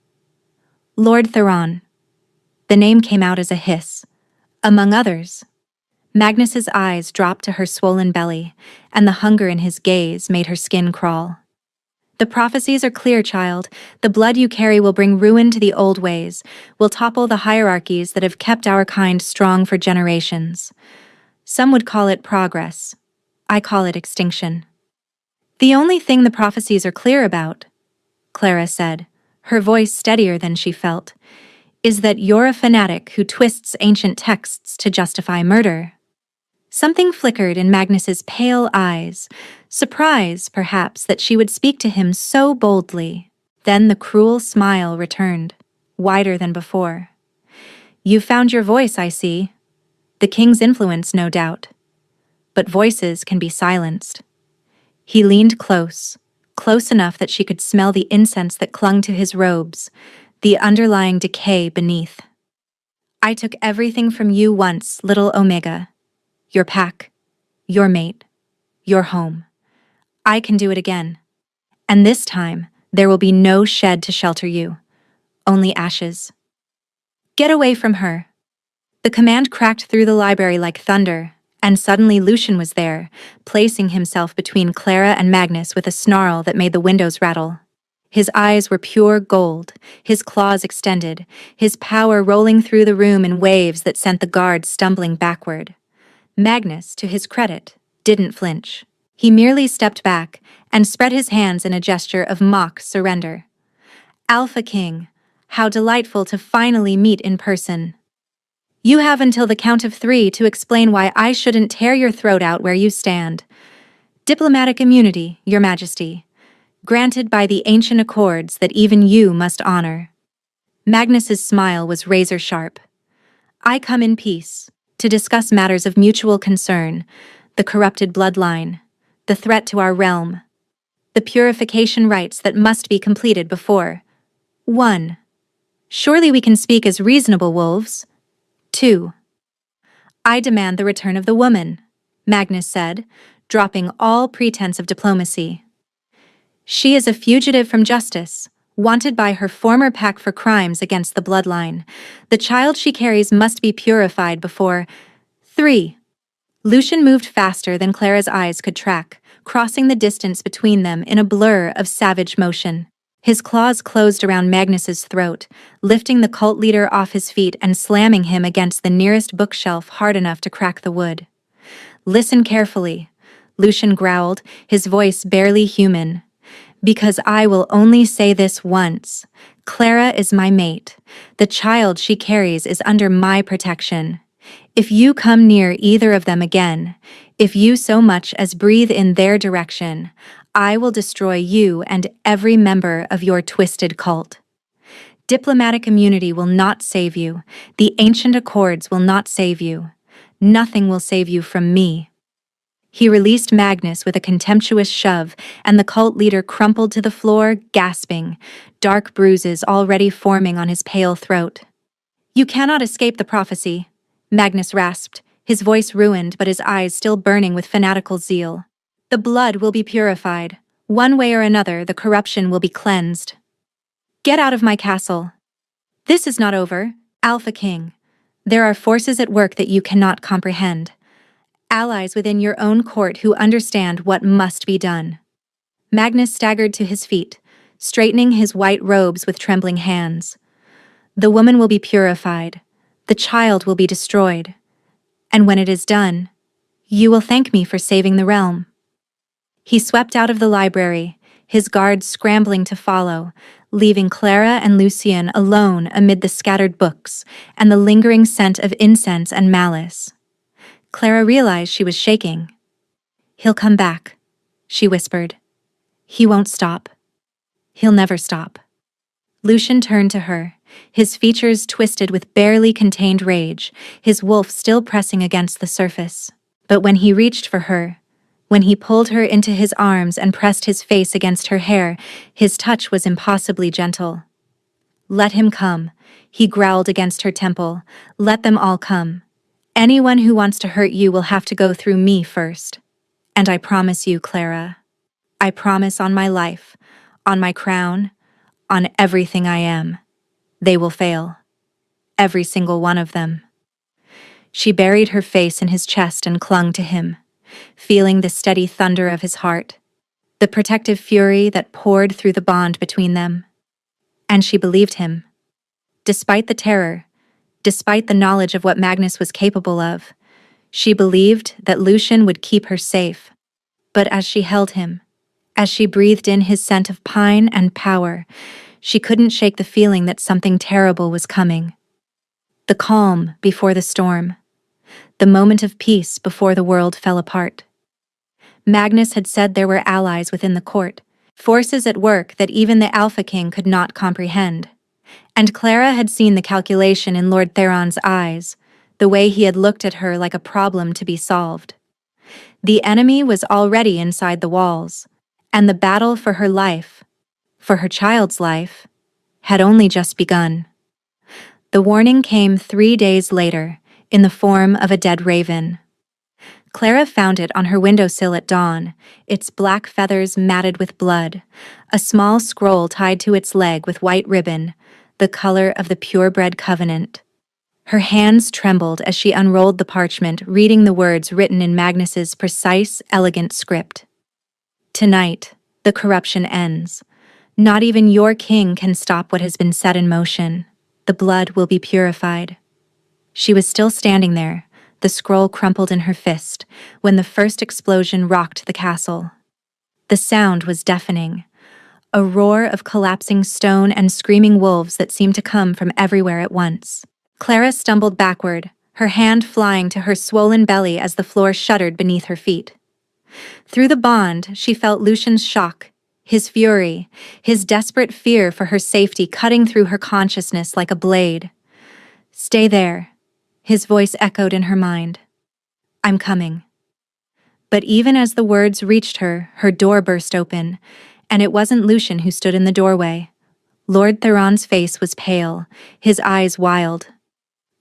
"Lord Theron." The name came out as a hiss. "Among others." Magnus's eyes dropped to her swollen belly, and the hunger in his gaze made her skin crawl. "The prophecies are clear, child. The blood you carry will bring ruin to the old ways, will topple the hierarchies that have kept our kind strong for generations. Some would call it progress. I call it extinction." "The only thing the prophecies are clear about," Clara said, her voice steadier than she felt, "is that you're a fanatic who twists ancient texts to justify murder." Something flickered in Magnus's pale eyes, surprise, perhaps, that she would speak to him so boldly. Then the cruel smile returned, wider than before. "You found your voice, I see. The king's influence, no doubt. But voices can be silenced." He leaned close, close enough that she could smell the incense that clung to his robes, the underlying decay beneath. "I took everything from you once, little Omega. Your pack, your mate, your home. I can do it again. And this time, there will be no shed to shelter you. Only ashes." "Get away from her." The command cracked through the library like thunder, and suddenly Lucian was there, placing himself between Clara and Magnus with a snarl that made the windows rattle. His eyes were pure gold, his claws extended, his power rolling through the room in waves that sent the guards stumbling backward. Magnus, to his credit, didn't flinch. He merely stepped back and spread his hands in a gesture of mock surrender. "Alpha King, how delightful to finally meet in person. You have until the count of 3 to explain why I shouldn't tear your throat out where you stand. Diplomatic immunity, Your Majesty, granted by the ancient accords that even you must honor." Magnus's smile was razor-sharp. "I come in peace, to discuss matters of mutual concern, the corrupted bloodline, the threat to our realm, the purification rites that must be completed before 1. Surely we can speak as reasonable wolves. 2. I demand the return of the woman," Magnus said, dropping all pretense of diplomacy. "She is a fugitive from justice, wanted by her former pack for crimes against the bloodline. The child she carries must be purified before 3. Lucian moved faster than Clara's eyes could track, crossing the distance between them in a blur of savage motion. His claws closed around Magnus's throat, lifting the cult leader off his feet and slamming him against the nearest bookshelf hard enough to crack the wood. "Listen carefully," Lucian growled, his voice barely human. "Because I will only say this once. Clara is my mate. The child she carries is under my protection. If you come near either of them again, if you so much as breathe in their direction, I will destroy you and every member of your twisted cult. Diplomatic immunity will not save you. The ancient accords will not save you. Nothing will save you from me." He released Magnus with a contemptuous shove, and the cult leader crumpled to the floor, gasping, dark bruises already forming on his pale throat. "You cannot escape the prophecy," Magnus rasped, his voice ruined but his eyes still burning with fanatical zeal. The blood will be purified. One way or another, the corruption will be cleansed. Get out of my castle. This is not over, Alpha King. There are forces at work that you cannot comprehend. Allies within your own court who understand what must be done. Magnus staggered to his feet, straightening his white robes with trembling hands. The woman will be purified. The child will be destroyed. And when it is done, you will thank me for saving the realm. He swept out of the library, his guards scrambling to follow, leaving Clara and Lucien alone amid the scattered books and the lingering scent of incense and malice. Clara realized she was shaking. He'll come back, she whispered. He won't stop. He'll never stop. Lucien turned to her, his features twisted with barely contained rage, his wolf still pressing against the surface. But when he reached for her, when he pulled her into his arms and pressed his face against her hair, his touch was impossibly gentle. Let him come, he growled against her temple. Let them all come. Anyone who wants to hurt you will have to go through me first. And I promise you, Clara, I promise on my life, on my crown, on everything I am, they will fail. Every single one of them. She buried her face in his chest and clung to him, feeling the steady thunder of his heart, the protective fury that poured through the bond between them. And she believed him. Despite the terror, despite the knowledge of what Magnus was capable of, she believed that Lucien would keep her safe. But as she held him, as she breathed in his scent of pine and power, she couldn't shake the feeling that something terrible was coming. The calm before the storm. The moment of peace before the world fell apart. Magnus had said there were allies within the court, forces at work that even the Alpha King could not comprehend. And Clara had seen the calculation in Lord Theron's eyes, the way he had looked at her like a problem to be solved. The enemy was already inside the walls, and the battle for her life, for her child's life, had only just begun. The warning came 3 days later, in the form of a dead raven. Clara found it on her windowsill at dawn, its black feathers matted with blood, a small scroll tied to its leg with white ribbon, the color of the purebred covenant. Her hands trembled as she unrolled the parchment, reading the words written in Magnus's precise, elegant script. Tonight, the corruption ends. Not even your king can stop what has been set in motion. The blood will be purified. She was still standing there, the scroll crumpled in her fist, when the first explosion rocked the castle. The sound was deafening, a roar of collapsing stone and screaming wolves that seemed to come from everywhere at once. Clara stumbled backward, her hand flying to her swollen belly as the floor shuddered beneath her feet. Through the bond, she felt Lucien's shock, his fury, his desperate fear for her safety cutting through her consciousness like a blade. Stay there. His voice echoed in her mind. I'm coming. But even as the words reached her, her door burst open, and it wasn't Lucien who stood in the doorway. Lord Theron's face was pale, his eyes wild.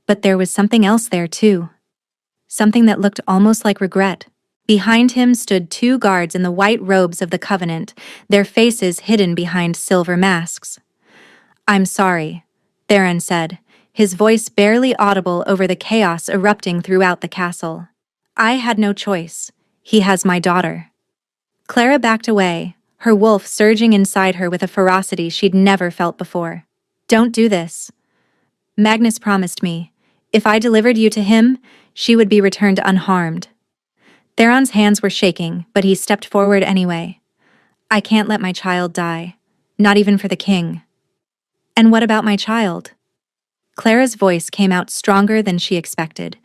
But there was something else there too. Something that looked almost like regret. Behind him stood 2 guards in the white robes of the Covenant, their faces hidden behind silver masks. I'm sorry, Theron said, his voice barely audible over the chaos erupting throughout the castle. I had no choice. He has my daughter. Clara backed away, her wolf surging inside her with a ferocity she'd never felt before. Don't do this. Magnus promised me, if I delivered you to him, she would be returned unharmed. Theron's hands were shaking, but he stepped forward anyway. I can't let my child die, not even for the king. And what about my child? Clara's voice came out stronger than she expected,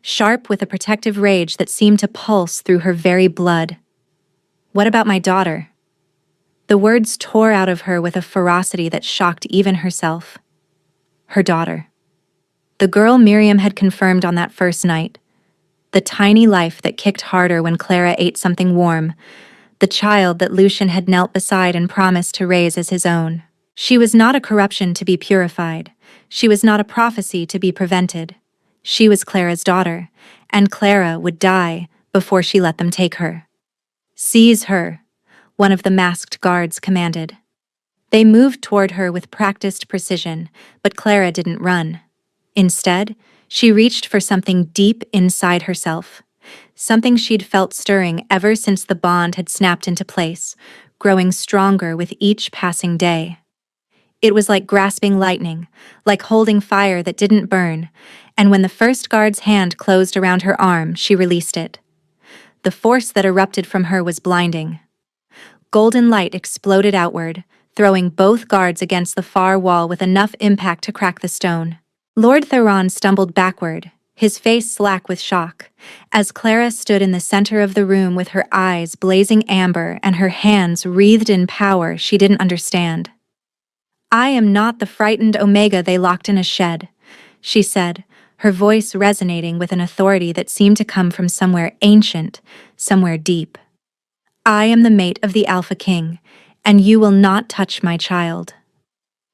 sharp with a protective rage that seemed to pulse through her very blood. What about my daughter? The words tore out of her with a ferocity that shocked even herself. Her daughter. The girl Miriam had confirmed on that first night. The tiny life that kicked harder when Clara ate something warm. The child that Lucien had knelt beside and promised to raise as his own. She was not a corruption to be purified. She was not a prophecy to be prevented. She was Clara's daughter, and Clara would die before she let them take her. "Seize her," one of the masked guards commanded. They moved toward her with practiced precision, but Clara didn't run. Instead, she reached for something deep inside herself, something she'd felt stirring ever since the bond had snapped into place, growing stronger with each passing day. It was like grasping lightning, like holding fire that didn't burn, and when the first guard's hand closed around her arm, she released it. The force that erupted from her was blinding. Golden light exploded outward, throwing both guards against the far wall with enough impact to crack the stone. Lord Theron stumbled backward, his face slack with shock, as Clara stood in the center of the room with her eyes blazing amber and her hands wreathed in power she didn't understand. "I am not the frightened Omega they locked in a shed," she said, her voice resonating with an authority that seemed to come from somewhere ancient, somewhere deep. "I am the mate of the Alpha King, and you will not touch my child."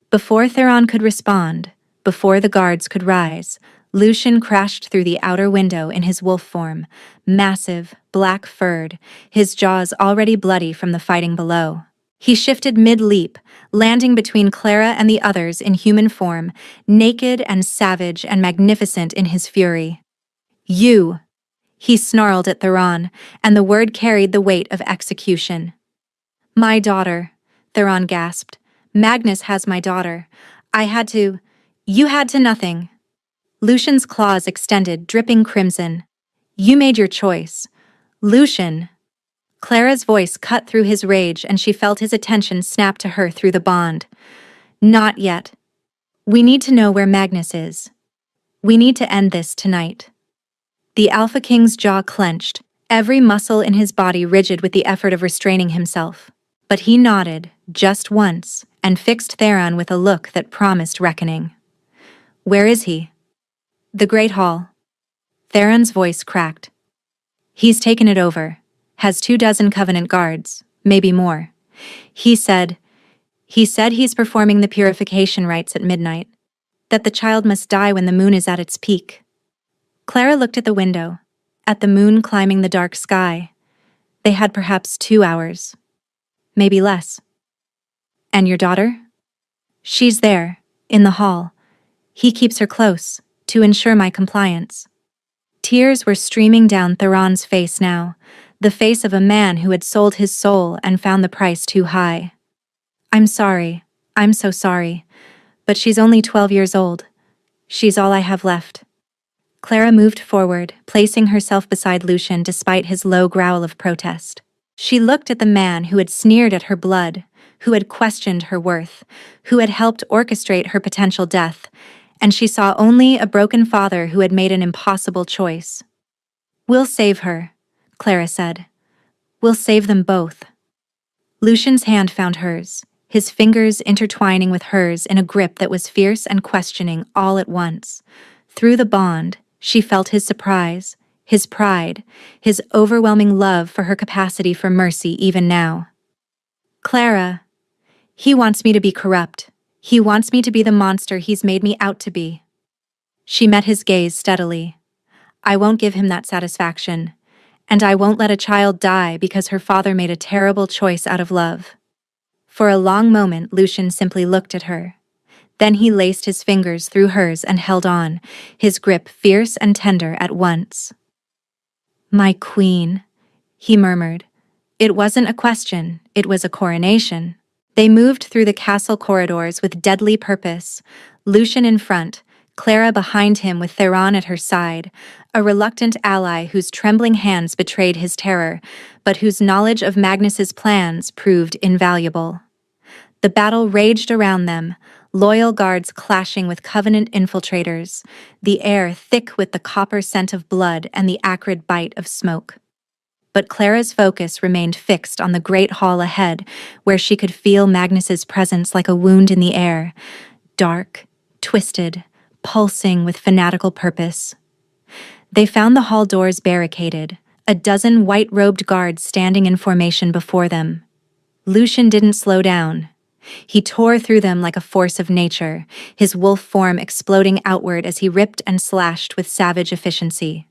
Before Theron could respond, before the guards could rise, Lucian crashed through the outer window in his wolf form, massive, black-furred, his jaws already bloody from the fighting below. He shifted mid-leap, landing between Clara and the others in human form, naked and savage and magnificent in his fury. "You!" he snarled at Theron, and the word carried the weight of execution. "My daughter," Theron gasped. "Magnus has my daughter. I had to— You had to nothing." Lucian's claws extended, dripping crimson. "You made your choice." "Lucian!" Clara's voice cut through his rage and she felt his attention snap to her through the bond. "Not yet. We need to know where Magnus is. We need to end this tonight." The Alpha King's jaw clenched, every muscle in his body rigid with the effort of restraining himself. But he nodded, just once, and fixed Theron with a look that promised reckoning. "Where is he?" "The Great Hall." Theron's voice cracked. "He's taken it over. Has 24 Covenant guards, maybe more. He said he's performing the purification rites at midnight. That the child must die when the moon is at its peak." Clara looked at the window, at the moon climbing the dark sky. They had perhaps 2 hours. Maybe less. "And your daughter?" "She's there, in the hall. He keeps her close, to ensure my compliance." Tears were streaming down Theron's face now, the face of a man who had sold his soul and found the price too high. "I'm sorry. I'm so sorry. But she's only 12 years old. She's all I have left." Clara moved forward, placing herself beside Lucian despite his low growl of protest. She looked at the man who had sneered at her blood, who had questioned her worth, who had helped orchestrate her potential death, and she saw only a broken father who had made an impossible choice. "We'll save her," Clara said. "We'll save them both." Lucian's hand found hers, his fingers intertwining with hers in a grip that was fierce and questioning all at once. Through the bond, she felt his surprise, his pride, his overwhelming love for her capacity for mercy even now. "Clara, he wants me to be corrupt. He wants me to be the monster he's made me out to be." She met his gaze steadily. "I won't give him that satisfaction. And I won't let a child die because her father made a terrible choice out of love." For a long moment, Lucian simply looked at her. Then he laced his fingers through hers and held on, his grip fierce and tender at once. "My queen," he murmured. It wasn't a question, it was a coronation. They moved through the castle corridors with deadly purpose, Lucian in front, Clara behind him with Theron at her side, a reluctant ally whose trembling hands betrayed his terror, but whose knowledge of Magnus's plans proved invaluable. The battle raged around them, loyal guards clashing with Covenant infiltrators, the air thick with the copper scent of blood and the acrid bite of smoke. But Clara's focus remained fixed on the great hall ahead, where she could feel Magnus's presence like a wound in the air, dark, twisted, pulsing with fanatical purpose. They found the hall doors barricaded, a dozen white-robed guards standing in formation before them. Lucian didn't slow down. He tore through them like a force of nature, his wolf form exploding outward as he ripped and slashed with savage efficiency.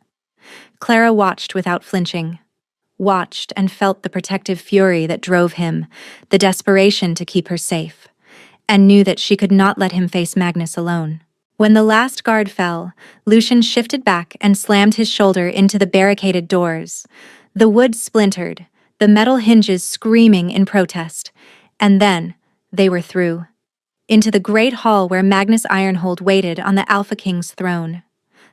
Clara watched without flinching. Watched and felt the protective fury that drove him, the desperation to keep her safe, and knew that she could not let him face Magnus alone. When the last guard fell, Lucian shifted back and slammed his shoulder into the barricaded doors. The wood splintered, the metal hinges screaming in protest, and then they were through. Into the great hall where Magnus Ironhold waited on the Alpha King's throne.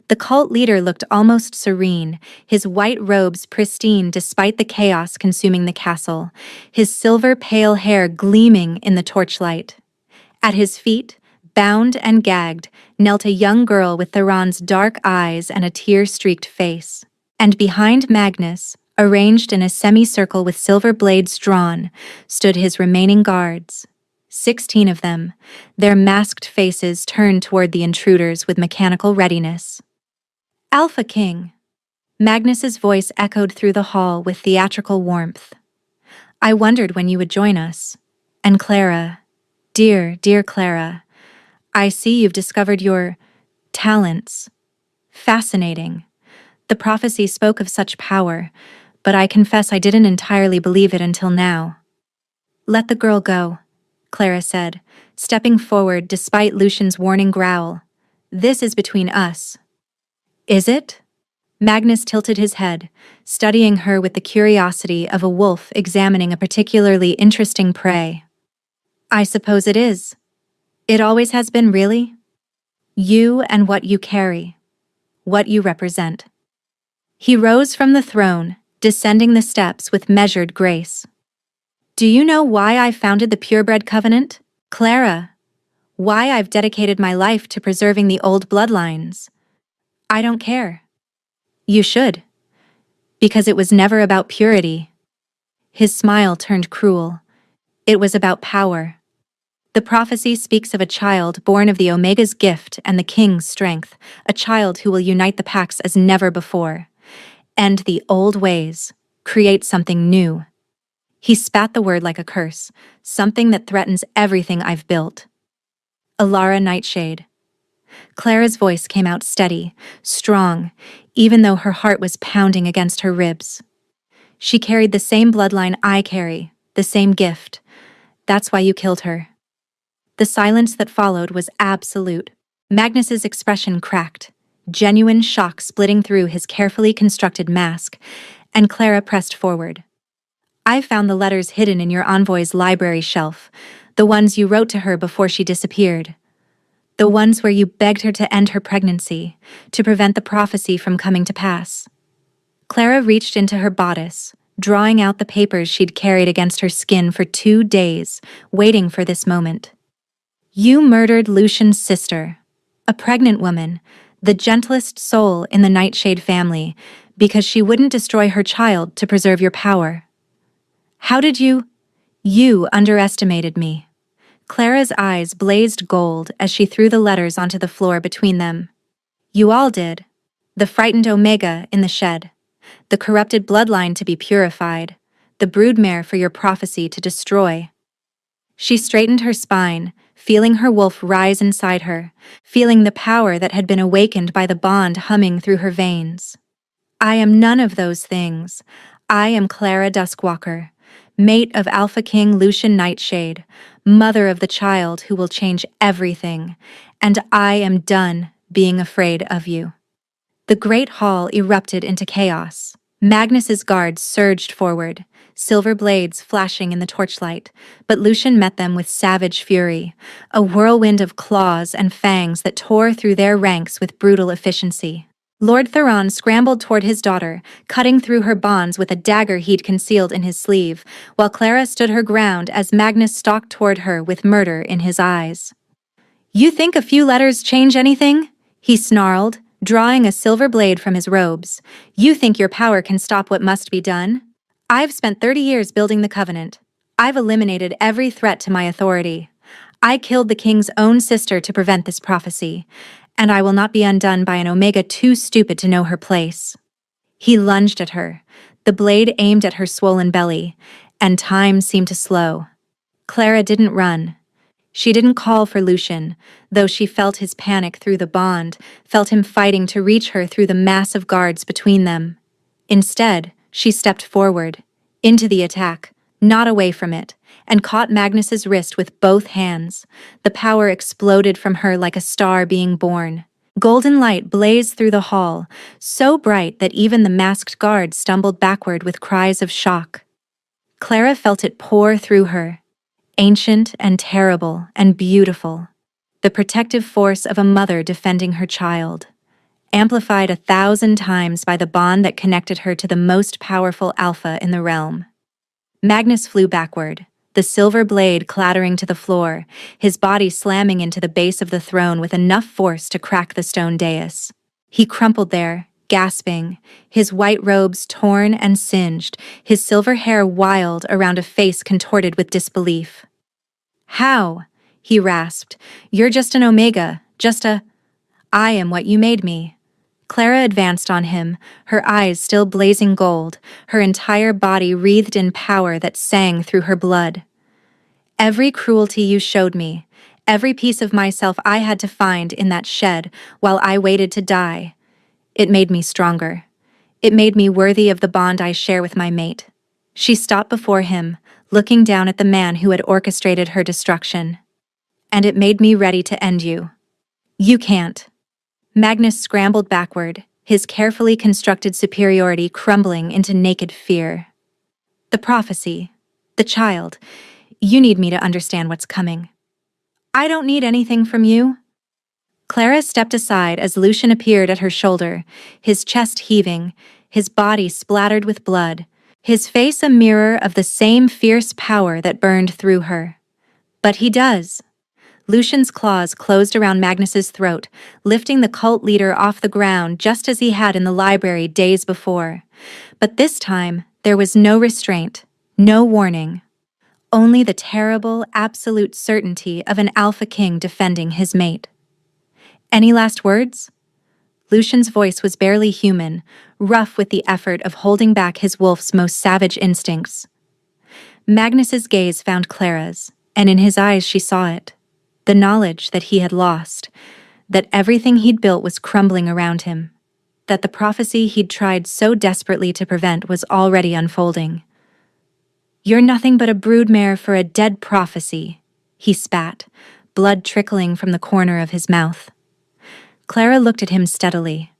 The cult leader looked almost serene, his white robes pristine despite the chaos consuming the castle, his silver pale hair gleaming in the torchlight. At his feet, bound and gagged, knelt a young girl with Theron's dark eyes and a tear-streaked face. And behind Magnus, arranged in a semicircle with silver blades drawn, stood his remaining guards. 16 of them, their masked faces turned toward the intruders with mechanical readiness. Alpha King. Magnus's voice echoed through the hall with theatrical warmth. I wondered when you would join us. And Clara, dear, dear Clara, I see you've discovered your talents. Fascinating. The prophecy spoke of such power, but I confess I didn't entirely believe it until now. Let the girl go, Clara said, stepping forward despite Lucian's warning growl. This is between us. Is it? Magnus tilted his head, studying her with the curiosity of a wolf examining a particularly interesting prey. I suppose it is. It always has been, really? You and what you carry. What you represent. He rose from the throne, descending the steps with measured grace. Do you know why I founded the Purebred Covenant, Clara? Why I've dedicated my life to preserving the old bloodlines? I don't care. You should. Because it was never about purity. His smile turned cruel. It was about power. The prophecy speaks of a child born of the Omega's gift and the King's strength, a child who will unite the Pax as never before. End the old ways. Create something new. He spat the word like a curse, something that threatens everything I've built. Alara Nightshade. Clara's voice came out steady, strong, even though her heart was pounding against her ribs. She carried the same bloodline I carry, the same gift. That's why you killed her. The silence that followed was absolute. Magnus's expression cracked, genuine shock splitting through his carefully constructed mask, and Clara pressed forward. I found the letters hidden in your envoy's library shelf, the ones you wrote to her before she disappeared. The ones where you begged her to end her pregnancy, to prevent the prophecy from coming to pass. Clara reached into her bodice, drawing out the papers she'd carried against her skin for 2 days, waiting for this moment. You murdered Lucian's sister, a pregnant woman, the gentlest soul in the Nightshade family, because she wouldn't destroy her child to preserve your power. How did you? You underestimated me. Clara's eyes blazed gold as she threw the letters onto the floor between them. You all did. The frightened Omega in the shed. The corrupted bloodline to be purified. The broodmare for your prophecy to destroy. She straightened her spine, feeling her wolf rise inside her, feeling the power that had been awakened by the bond humming through her veins. I am none of those things. I am Clara Duskwalker, mate of Alpha King Lucian Nightshade, mother of the child who will change everything, and I am done being afraid of you. The great hall erupted into chaos. Magnus's guards surged forward, silver blades flashing in the torchlight, but Lucian met them with savage fury, a whirlwind of claws and fangs that tore through their ranks with brutal efficiency. Lord Theron scrambled toward his daughter, cutting through her bonds with a dagger he'd concealed in his sleeve, while Clara stood her ground as Magnus stalked toward her with murder in his eyes. You think a few letters change anything? He snarled, drawing a silver blade from his robes. You think your power can stop what must be done? I've spent 30 years building the Covenant. I've eliminated every threat to my authority. I killed the King's own sister to prevent this prophecy, and I will not be undone by an Omega too stupid to know her place. He lunged at her, the blade aimed at her swollen belly, and time seemed to slow. Clara didn't run. She didn't call for Lucian, though she felt his panic through the bond, felt him fighting to reach her through the mass of guards between them. Instead, she stepped forward, into the attack, not away from it, and caught Magnus's wrist with both hands. The power exploded from her like a star being born. Golden light blazed through the hall, so bright that even the masked guards stumbled backward with cries of shock. Clara felt it pour through her, ancient and terrible and beautiful, the protective force of a mother defending her child, amplified 1,000 times by the bond that connected her to the most powerful alpha in the realm. Magnus flew backward, the silver blade clattering to the floor, his body slamming into the base of the throne with enough force to crack the stone dais. He crumpled there, gasping, his white robes torn and singed, his silver hair wild around a face contorted with disbelief. "How?" he rasped. "You're just an Omega, just a—" "I am what you made me." Clara advanced on him, her eyes still blazing gold, her entire body wreathed in power that sang through her blood. "Every cruelty you showed me, every piece of myself I had to find in that shed while I waited to die, it made me stronger. It made me worthy of the bond I share with my mate." She stopped before him, looking down at the man who had orchestrated her destruction. "And it made me ready to end you. You can't." Magnus scrambled backward, his carefully constructed superiority crumbling into naked fear. "The prophecy. The child. You need me to understand what's coming." "I don't need anything from you." Clara stepped aside as Lucian appeared at her shoulder, his chest heaving, his body splattered with blood, his face a mirror of the same fierce power that burned through her. "But he does." Lucian's claws closed around Magnus's throat, lifting the cult leader off the ground just as he had in the library days before. But this time, there was no restraint, no warning. Only the terrible, absolute certainty of an Alpha King defending his mate. "Any last words?" Lucian's voice was barely human, rough with the effort of holding back his wolf's most savage instincts. Magnus's gaze found Clara's, and in his eyes she saw it. The knowledge that he had lost, that everything he'd built was crumbling around him, that the prophecy he'd tried so desperately to prevent was already unfolding. "You're nothing but a broodmare for a dead prophecy," he spat, blood trickling from the corner of his mouth. Clara looked at him steadily.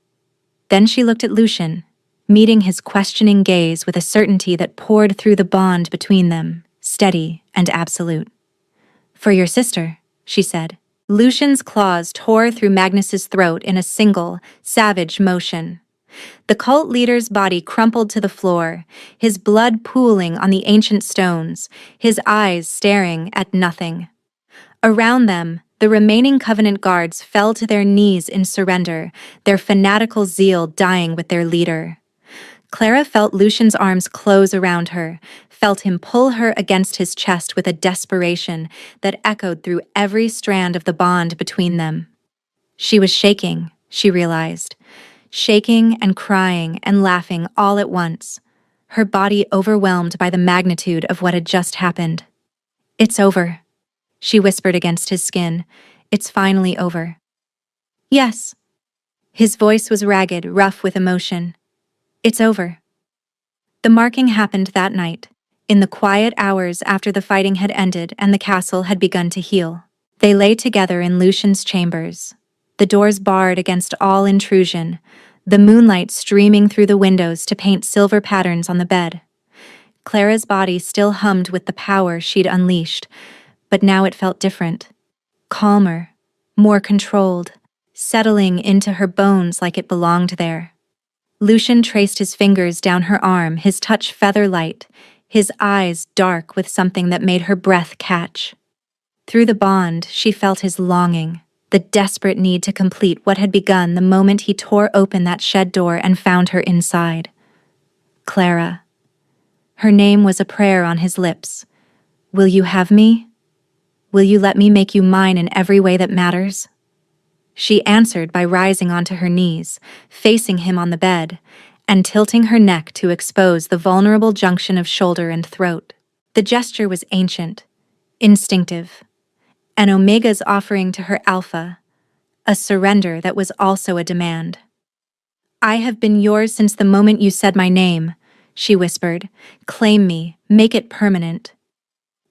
Then she looked at Lucian, meeting his questioning gaze with a certainty that poured through the bond between them, steady and absolute. "For your sister," she said. Lucian's claws tore through Magnus's throat in a single, savage motion. The cult leader's body crumpled to the floor, his blood pooling on the ancient stones, his eyes staring at nothing. Around them, the remaining Covenant guards fell to their knees in surrender, their fanatical zeal dying with their leader. Clara felt Lucian's arms close around her, felt him pull her against his chest with a desperation that echoed through every strand of the bond between them. She was shaking, she realized, shaking and crying and laughing all at once, her body overwhelmed by the magnitude of what had just happened. "It's over," she whispered against his skin. "It's finally over." "Yes." His voice was ragged, rough with emotion. "It's over." The marking happened that night, in the quiet hours after the fighting had ended and the castle had begun to heal. They lay together in Lucian's chambers, the doors barred against all intrusion, the moonlight streaming through the windows to paint silver patterns on the bed. Clara's body still hummed with the power she'd unleashed, but now it felt different. Calmer, more controlled, settling into her bones like it belonged there. Lucian traced his fingers down her arm, his touch feather-light, his eyes dark with something that made her breath catch. Through the bond, she felt his longing, the desperate need to complete what had begun the moment he tore open that shed door and found her inside. Clara. Her name was a prayer on his lips. "Will you have me? Will you let me make you mine in every way that matters?" She answered by rising onto her knees, facing him on the bed, and tilting her neck to expose the vulnerable junction of shoulder and throat. The gesture was ancient, instinctive, an Omega's offering to her Alpha, a surrender that was also a demand. "I have been yours since the moment you said my name," she whispered. "Claim me, make it permanent."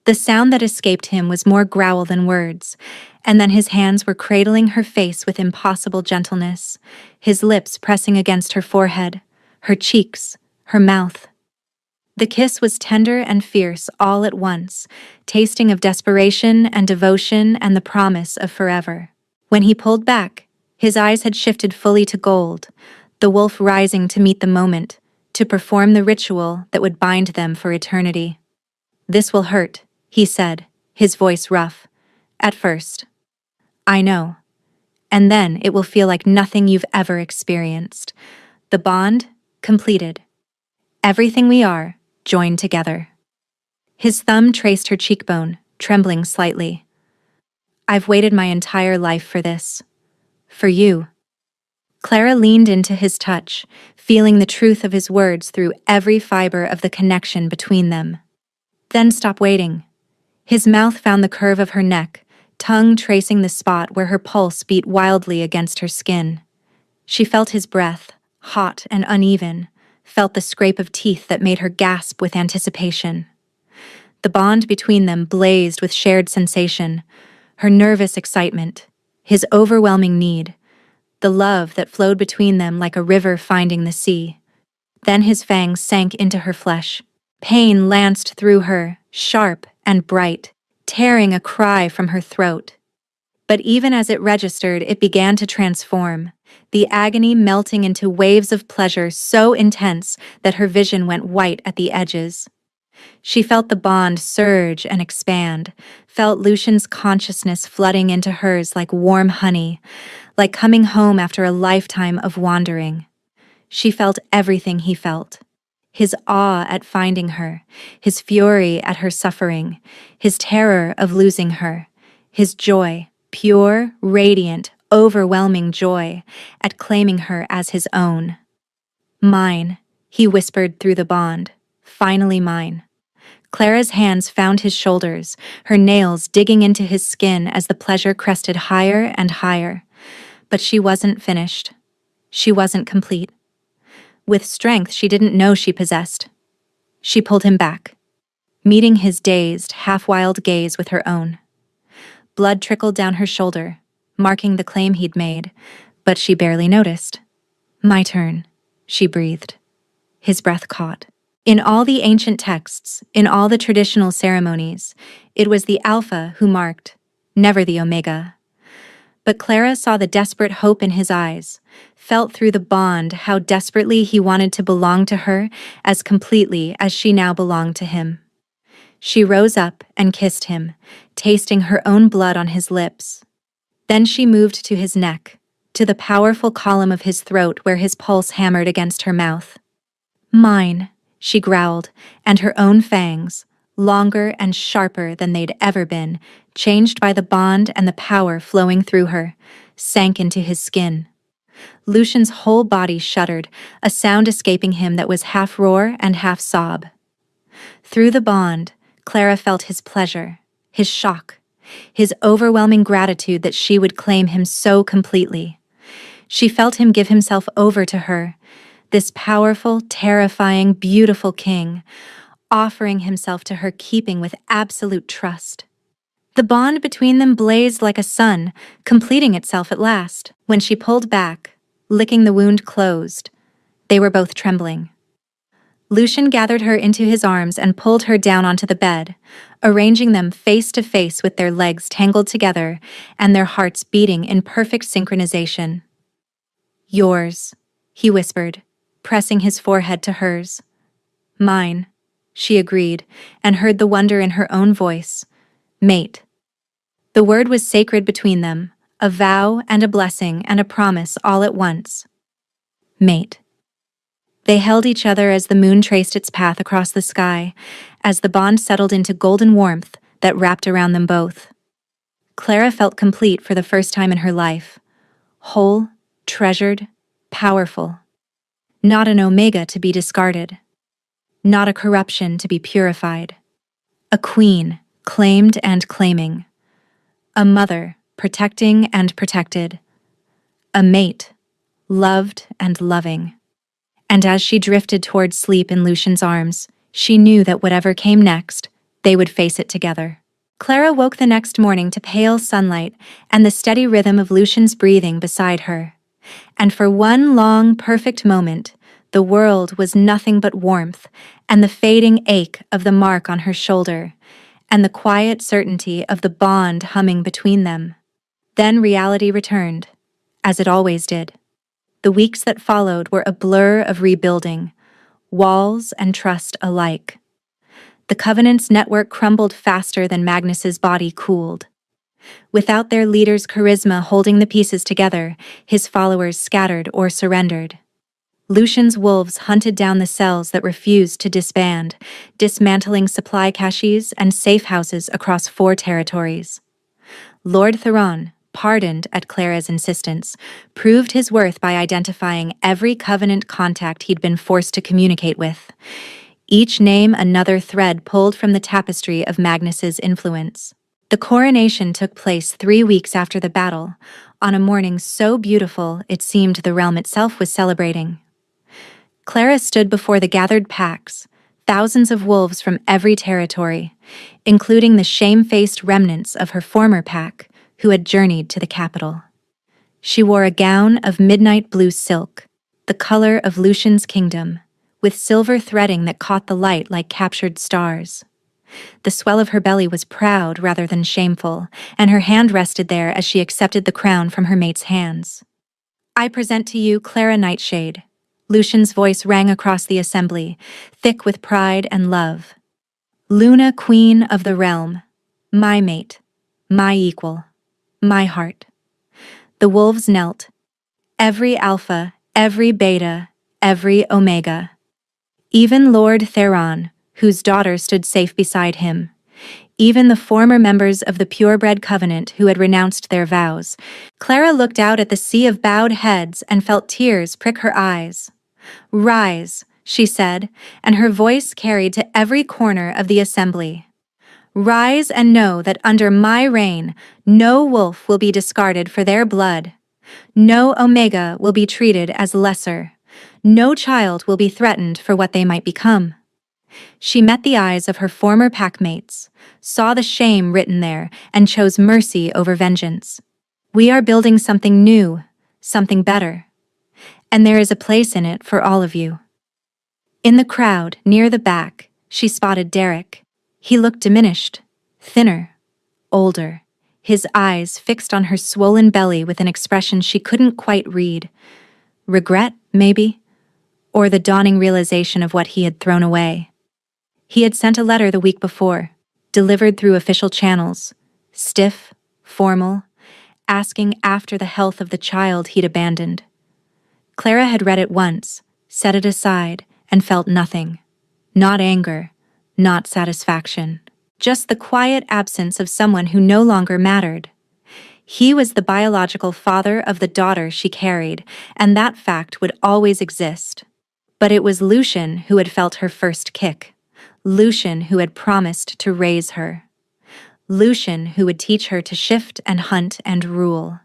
The sound that escaped him was more growl than words, and then his hands were cradling her face with impossible gentleness, his lips pressing against her forehead, her cheeks, her mouth. The kiss was tender and fierce all at once, tasting of desperation and devotion and the promise of forever. When he pulled back, his eyes had shifted fully to gold, the wolf rising to meet the moment, to perform the ritual that would bind them for eternity. "This will hurt," he said, his voice rough. "At first. I know. And then it will feel like nothing you've ever experienced. The bond, completed. Everything we are, joined together." His thumb traced her cheekbone, trembling slightly. "I've waited my entire life for this. For you." Clara leaned into his touch, feeling the truth of his words through every fiber of the connection between them. "Then stop waiting." His mouth found the curve of her neck, tongue tracing the spot where her pulse beat wildly against her skin. She felt his breath, hot and uneven, felt the scrape of teeth that made her gasp with anticipation. The bond between them blazed with shared sensation, her nervous excitement, his overwhelming need, the love that flowed between them like a river finding the sea. Then his fangs sank into her flesh. Pain lanced through her, sharp and bright, tearing a cry from her throat. But even as it registered, it began to transform, the agony melting into waves of pleasure so intense that her vision went white at the edges. She felt the bond surge and expand, felt Lucian's consciousness flooding into hers like warm honey, like coming home after a lifetime of wandering. She felt everything he felt. His awe at finding her, his fury at her suffering, his terror of losing her, his joy, pure, radiant, overwhelming joy, at claiming her as his own. "Mine," he whispered through the bond, "finally mine." Clara's hands found his shoulders, her nails digging into his skin as the pleasure crested higher and higher. But she wasn't finished. She wasn't complete. With strength she didn't know she possessed. She pulled him back, meeting his dazed, half-wild gaze with her own. Blood trickled down her shoulder, marking the claim he'd made, but she barely noticed. "My turn," she breathed. His breath caught. In all the ancient texts, in all the traditional ceremonies, it was the Alpha who marked, never the Omega. But Clara saw the desperate hope in his eyes, felt through the bond how desperately he wanted to belong to her as completely as she now belonged to him. She rose up and kissed him, tasting her own blood on his lips. Then she moved to his neck, to the powerful column of his throat where his pulse hammered against her mouth. "Mine," she growled, and her own fangs, longer and sharper than they'd ever been, changed by the bond and the power flowing through her, sank into his skin. Lucian's whole body shuddered, a sound escaping him that was half roar and half sob. Through the bond, Clara felt his pleasure, his shock, his overwhelming gratitude that she would claim him so completely. She felt him give himself over to her, this powerful, terrifying, beautiful king, offering himself to her, keeping with absolute trust. The bond between them blazed like a sun, completing itself at last. When she pulled back, licking the wound closed, they were both trembling. Lucian gathered her into his arms and pulled her down onto the bed, arranging them face to face with their legs tangled together and their hearts beating in perfect synchronization. "Yours," he whispered, pressing his forehead to hers. "Mine," she agreed, and heard the wonder in her own voice. "Mate." The word was sacred between them, a vow and a blessing and a promise all at once. Mate. They held each other as the moon traced its path across the sky, as the bond settled into golden warmth that wrapped around them both. Clara felt complete for the first time in her life, whole, treasured, powerful. Not an Omega to be discarded. Not a corruption to be purified. A queen, claimed and claiming. A mother, protecting and protected. A mate, loved and loving. And as she drifted toward sleep in Lucian's arms, she knew that whatever came next, they would face it together. Clara woke the next morning to pale sunlight and the steady rhythm of Lucian's breathing beside her. And for one long, perfect moment, the world was nothing but warmth and the fading ache of the mark on her shoulder, and the quiet certainty of the bond humming between them. Then reality returned, as it always did. The weeks that followed were a blur of rebuilding, walls and trust alike. The Covenant's network crumbled faster than Magnus's body cooled. Without their leader's charisma holding the pieces together, his followers scattered or surrendered. Lucian's wolves hunted down the cells that refused to disband, dismantling supply caches and safe houses across 4 territories. Lord Theron, pardoned at Clara's insistence, proved his worth by identifying every Covenant contact he'd been forced to communicate with. Each name another thread pulled from the tapestry of Magnus's influence. The coronation took place 3 weeks after the battle, on a morning so beautiful it seemed the realm itself was celebrating. Clara stood before the gathered packs, thousands of wolves from every territory, including the shame-faced remnants of her former pack, who had journeyed to the capital. She wore a gown of midnight blue silk, the color of Lucian's kingdom, with silver threading that caught the light like captured stars. The swell of her belly was proud rather than shameful, and her hand rested there as she accepted the crown from her mate's hands. "I present to you Clara Nightshade." Lucian's voice rang across the assembly, thick with pride and love. "Luna, queen of the realm, my mate, my equal, my heart." The wolves knelt. Every alpha, every beta, every omega. Even Lord Theron, whose daughter stood safe beside him. Even the former members of the purebred covenant who had renounced their vows. Clara looked out at the sea of bowed heads and felt tears prick her eyes. "Rise," she said, and her voice carried to every corner of the assembly. "Rise and know that under my reign, no wolf will be discarded for their blood. No omega will be treated as lesser. No child will be threatened for what they might become." She met the eyes of her former packmates, saw the shame written there, and chose mercy over vengeance. "We are building something new, something better. And there is a place in it for all of you." In the crowd, near the back, she spotted Derek. He looked diminished, thinner, older, his eyes fixed on her swollen belly with an expression she couldn't quite read. Regret, maybe? Or the dawning realization of what he had thrown away. He had sent a letter the week before, delivered through official channels, stiff, formal, asking after the health of the child he'd abandoned. Clara had read it once, set it aside, and felt nothing. Not anger, not satisfaction. Just the quiet absence of someone who no longer mattered. He was the biological father of the daughter she carried, and that fact would always exist. But it was Lucian who had felt her first kick. Lucian who had promised to raise her. Lucian who would teach her to shift and hunt and rule.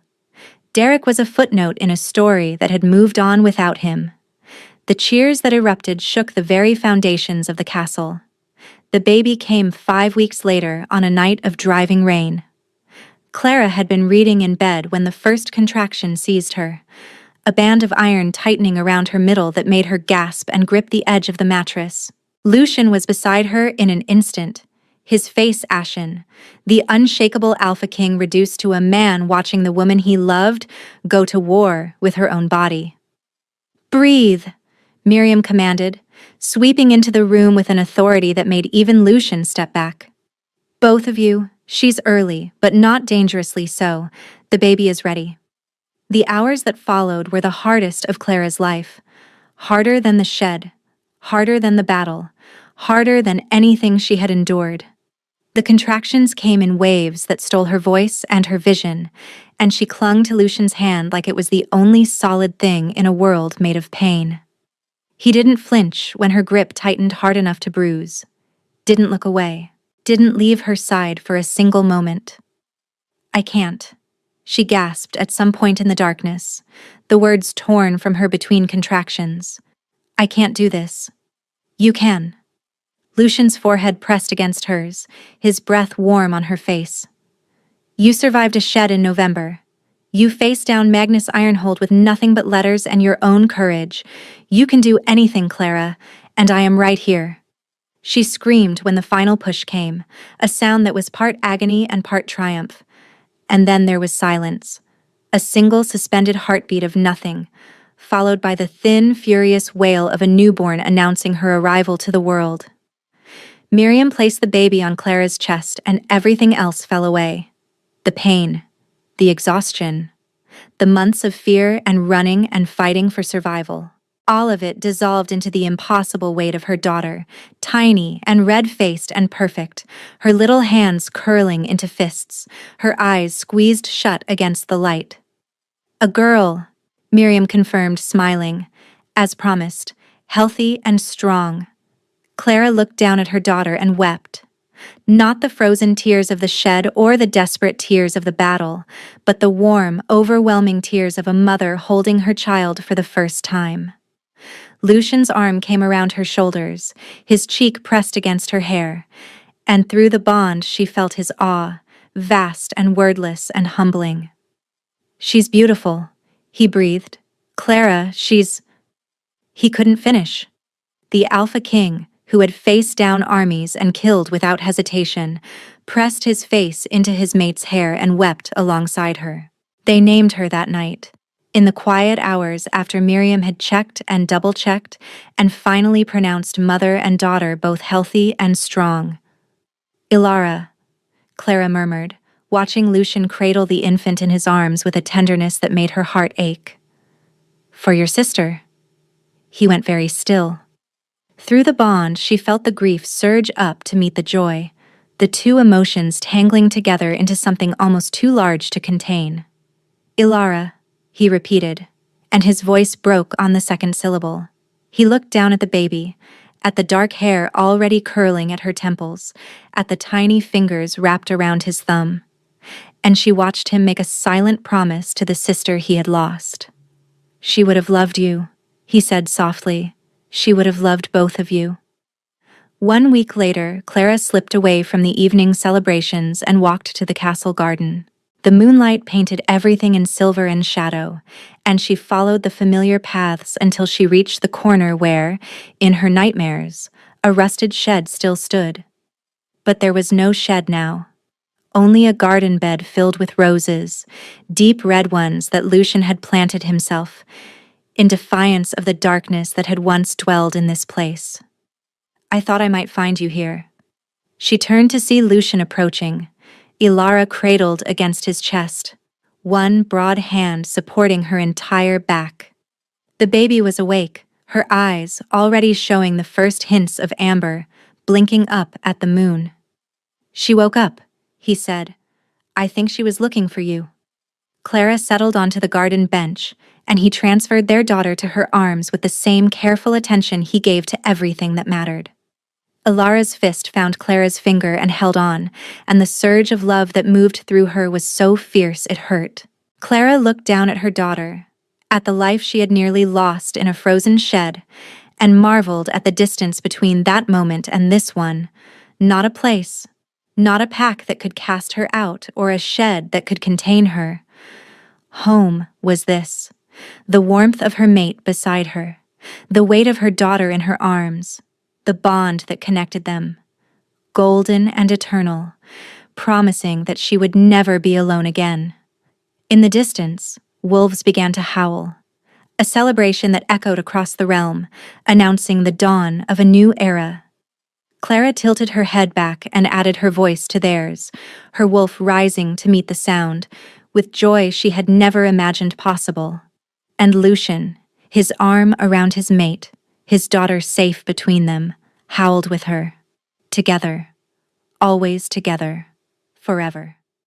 Derek was a footnote in a story that had moved on without him. The cheers that erupted shook the very foundations of the castle. The baby came 5 weeks later on a night of driving rain. Clara had been reading in bed when the first contraction seized her, a band of iron tightening around her middle that made her gasp and grip the edge of the mattress. Lucian was beside her in an instant, his face ashen, the unshakable Alpha King reduced to a man watching the woman he loved go to war with her own body. "Breathe," Miriam commanded, sweeping into the room with an authority that made even Lucian step back. "Both of you, she's early, but not dangerously so. The baby is ready." The hours that followed were the hardest of Clara's life. Harder than the shed, harder than the battle, harder than anything she had endured. The contractions came in waves that stole her voice and her vision, and she clung to Lucian's hand like it was the only solid thing in a world made of pain. He didn't flinch when her grip tightened hard enough to bruise, didn't look away, didn't leave her side for a single moment. I can't. She gasped at some point in the darkness, the words torn from her between contractions. I can't do this. You can. Lucian's forehead pressed against hers, his breath warm on her face. You survived a shed in November. You faced down Magnus Ironhold with nothing but letters and your own courage. You can do anything, Clara, and I am right here. She screamed when the final push came, a sound that was part agony and part triumph. And then there was silence, a single suspended heartbeat of nothing, followed by the thin, furious wail of a newborn announcing her arrival to the world. Miriam placed the baby on Clara's chest and everything else fell away. The pain, the exhaustion, the months of fear and running and fighting for survival. All of it dissolved into the impossible weight of her daughter, tiny and red-faced and perfect, her little hands curling into fists, her eyes squeezed shut against the light. A girl, Miriam confirmed, smiling. As promised, healthy and strong. Clara looked down at her daughter and wept. Not the frozen tears of the shed or the desperate tears of the battle, but the warm, overwhelming tears of a mother holding her child for the first time. Lucian's arm came around her shoulders, his cheek pressed against her hair, and through the bond she felt his awe, vast and wordless and humbling. She's beautiful, he breathed. Clara, she's... He couldn't finish. The Alpha King, who had faced down armies and killed without hesitation, pressed his face into his mate's hair and wept alongside her. They named her that night. In the quiet hours after Miriam had checked and double-checked and finally pronounced mother and daughter both healthy and strong. Ilara, Clara murmured, watching Lucian cradle the infant in his arms with a tenderness that made her heart ache. For your sister. He went very still. Through the bond, she felt the grief surge up to meet the joy, the two emotions tangling together into something almost too large to contain. Ilara, he repeated, and his voice broke on the second syllable. He looked down at the baby, at the dark hair already curling at her temples, at the tiny fingers wrapped around his thumb, and she watched him make a silent promise to the sister he had lost. She would have loved you, he said softly. She would have loved both of you. 1 week later, Clara slipped away from the evening celebrations and walked to the castle garden. The moonlight painted everything in silver and shadow, and she followed the familiar paths until she reached the corner where, in her nightmares, a rusted shed still stood. But there was no shed now. Only a garden bed filled with roses, deep red ones that Lucian had planted himself, in defiance of the darkness that had once dwelled in this place. I thought I might find you here. She turned to see Lucian approaching, Ilara cradled against his chest, one broad hand supporting her entire back. The baby was awake, her eyes, already showing the first hints of amber, blinking up at the moon. She woke up, he said. I think she was looking for you. Clara settled onto the garden bench, and he transferred their daughter to her arms with the same careful attention he gave to everything that mattered. Ilara's fist found Clara's finger and held on, and the surge of love that moved through her was so fierce it hurt. Clara looked down at her daughter, at the life she had nearly lost in a frozen shed, and marveled at the distance between that moment and this one. Not a place, not a pack that could cast her out or a shed that could contain her. Home was this, the warmth of her mate beside her, the weight of her daughter in her arms, the bond that connected them, golden and eternal, promising that she would never be alone again. In the distance, wolves began to howl, a celebration that echoed across the realm, announcing the dawn of a new era. Clara tilted her head back and added her voice to theirs, her wolf rising to meet the sound, with joy she had never imagined possible. And Lucian, his arm around his mate, his daughter safe between them, howled with her. Together. Always together. Forever.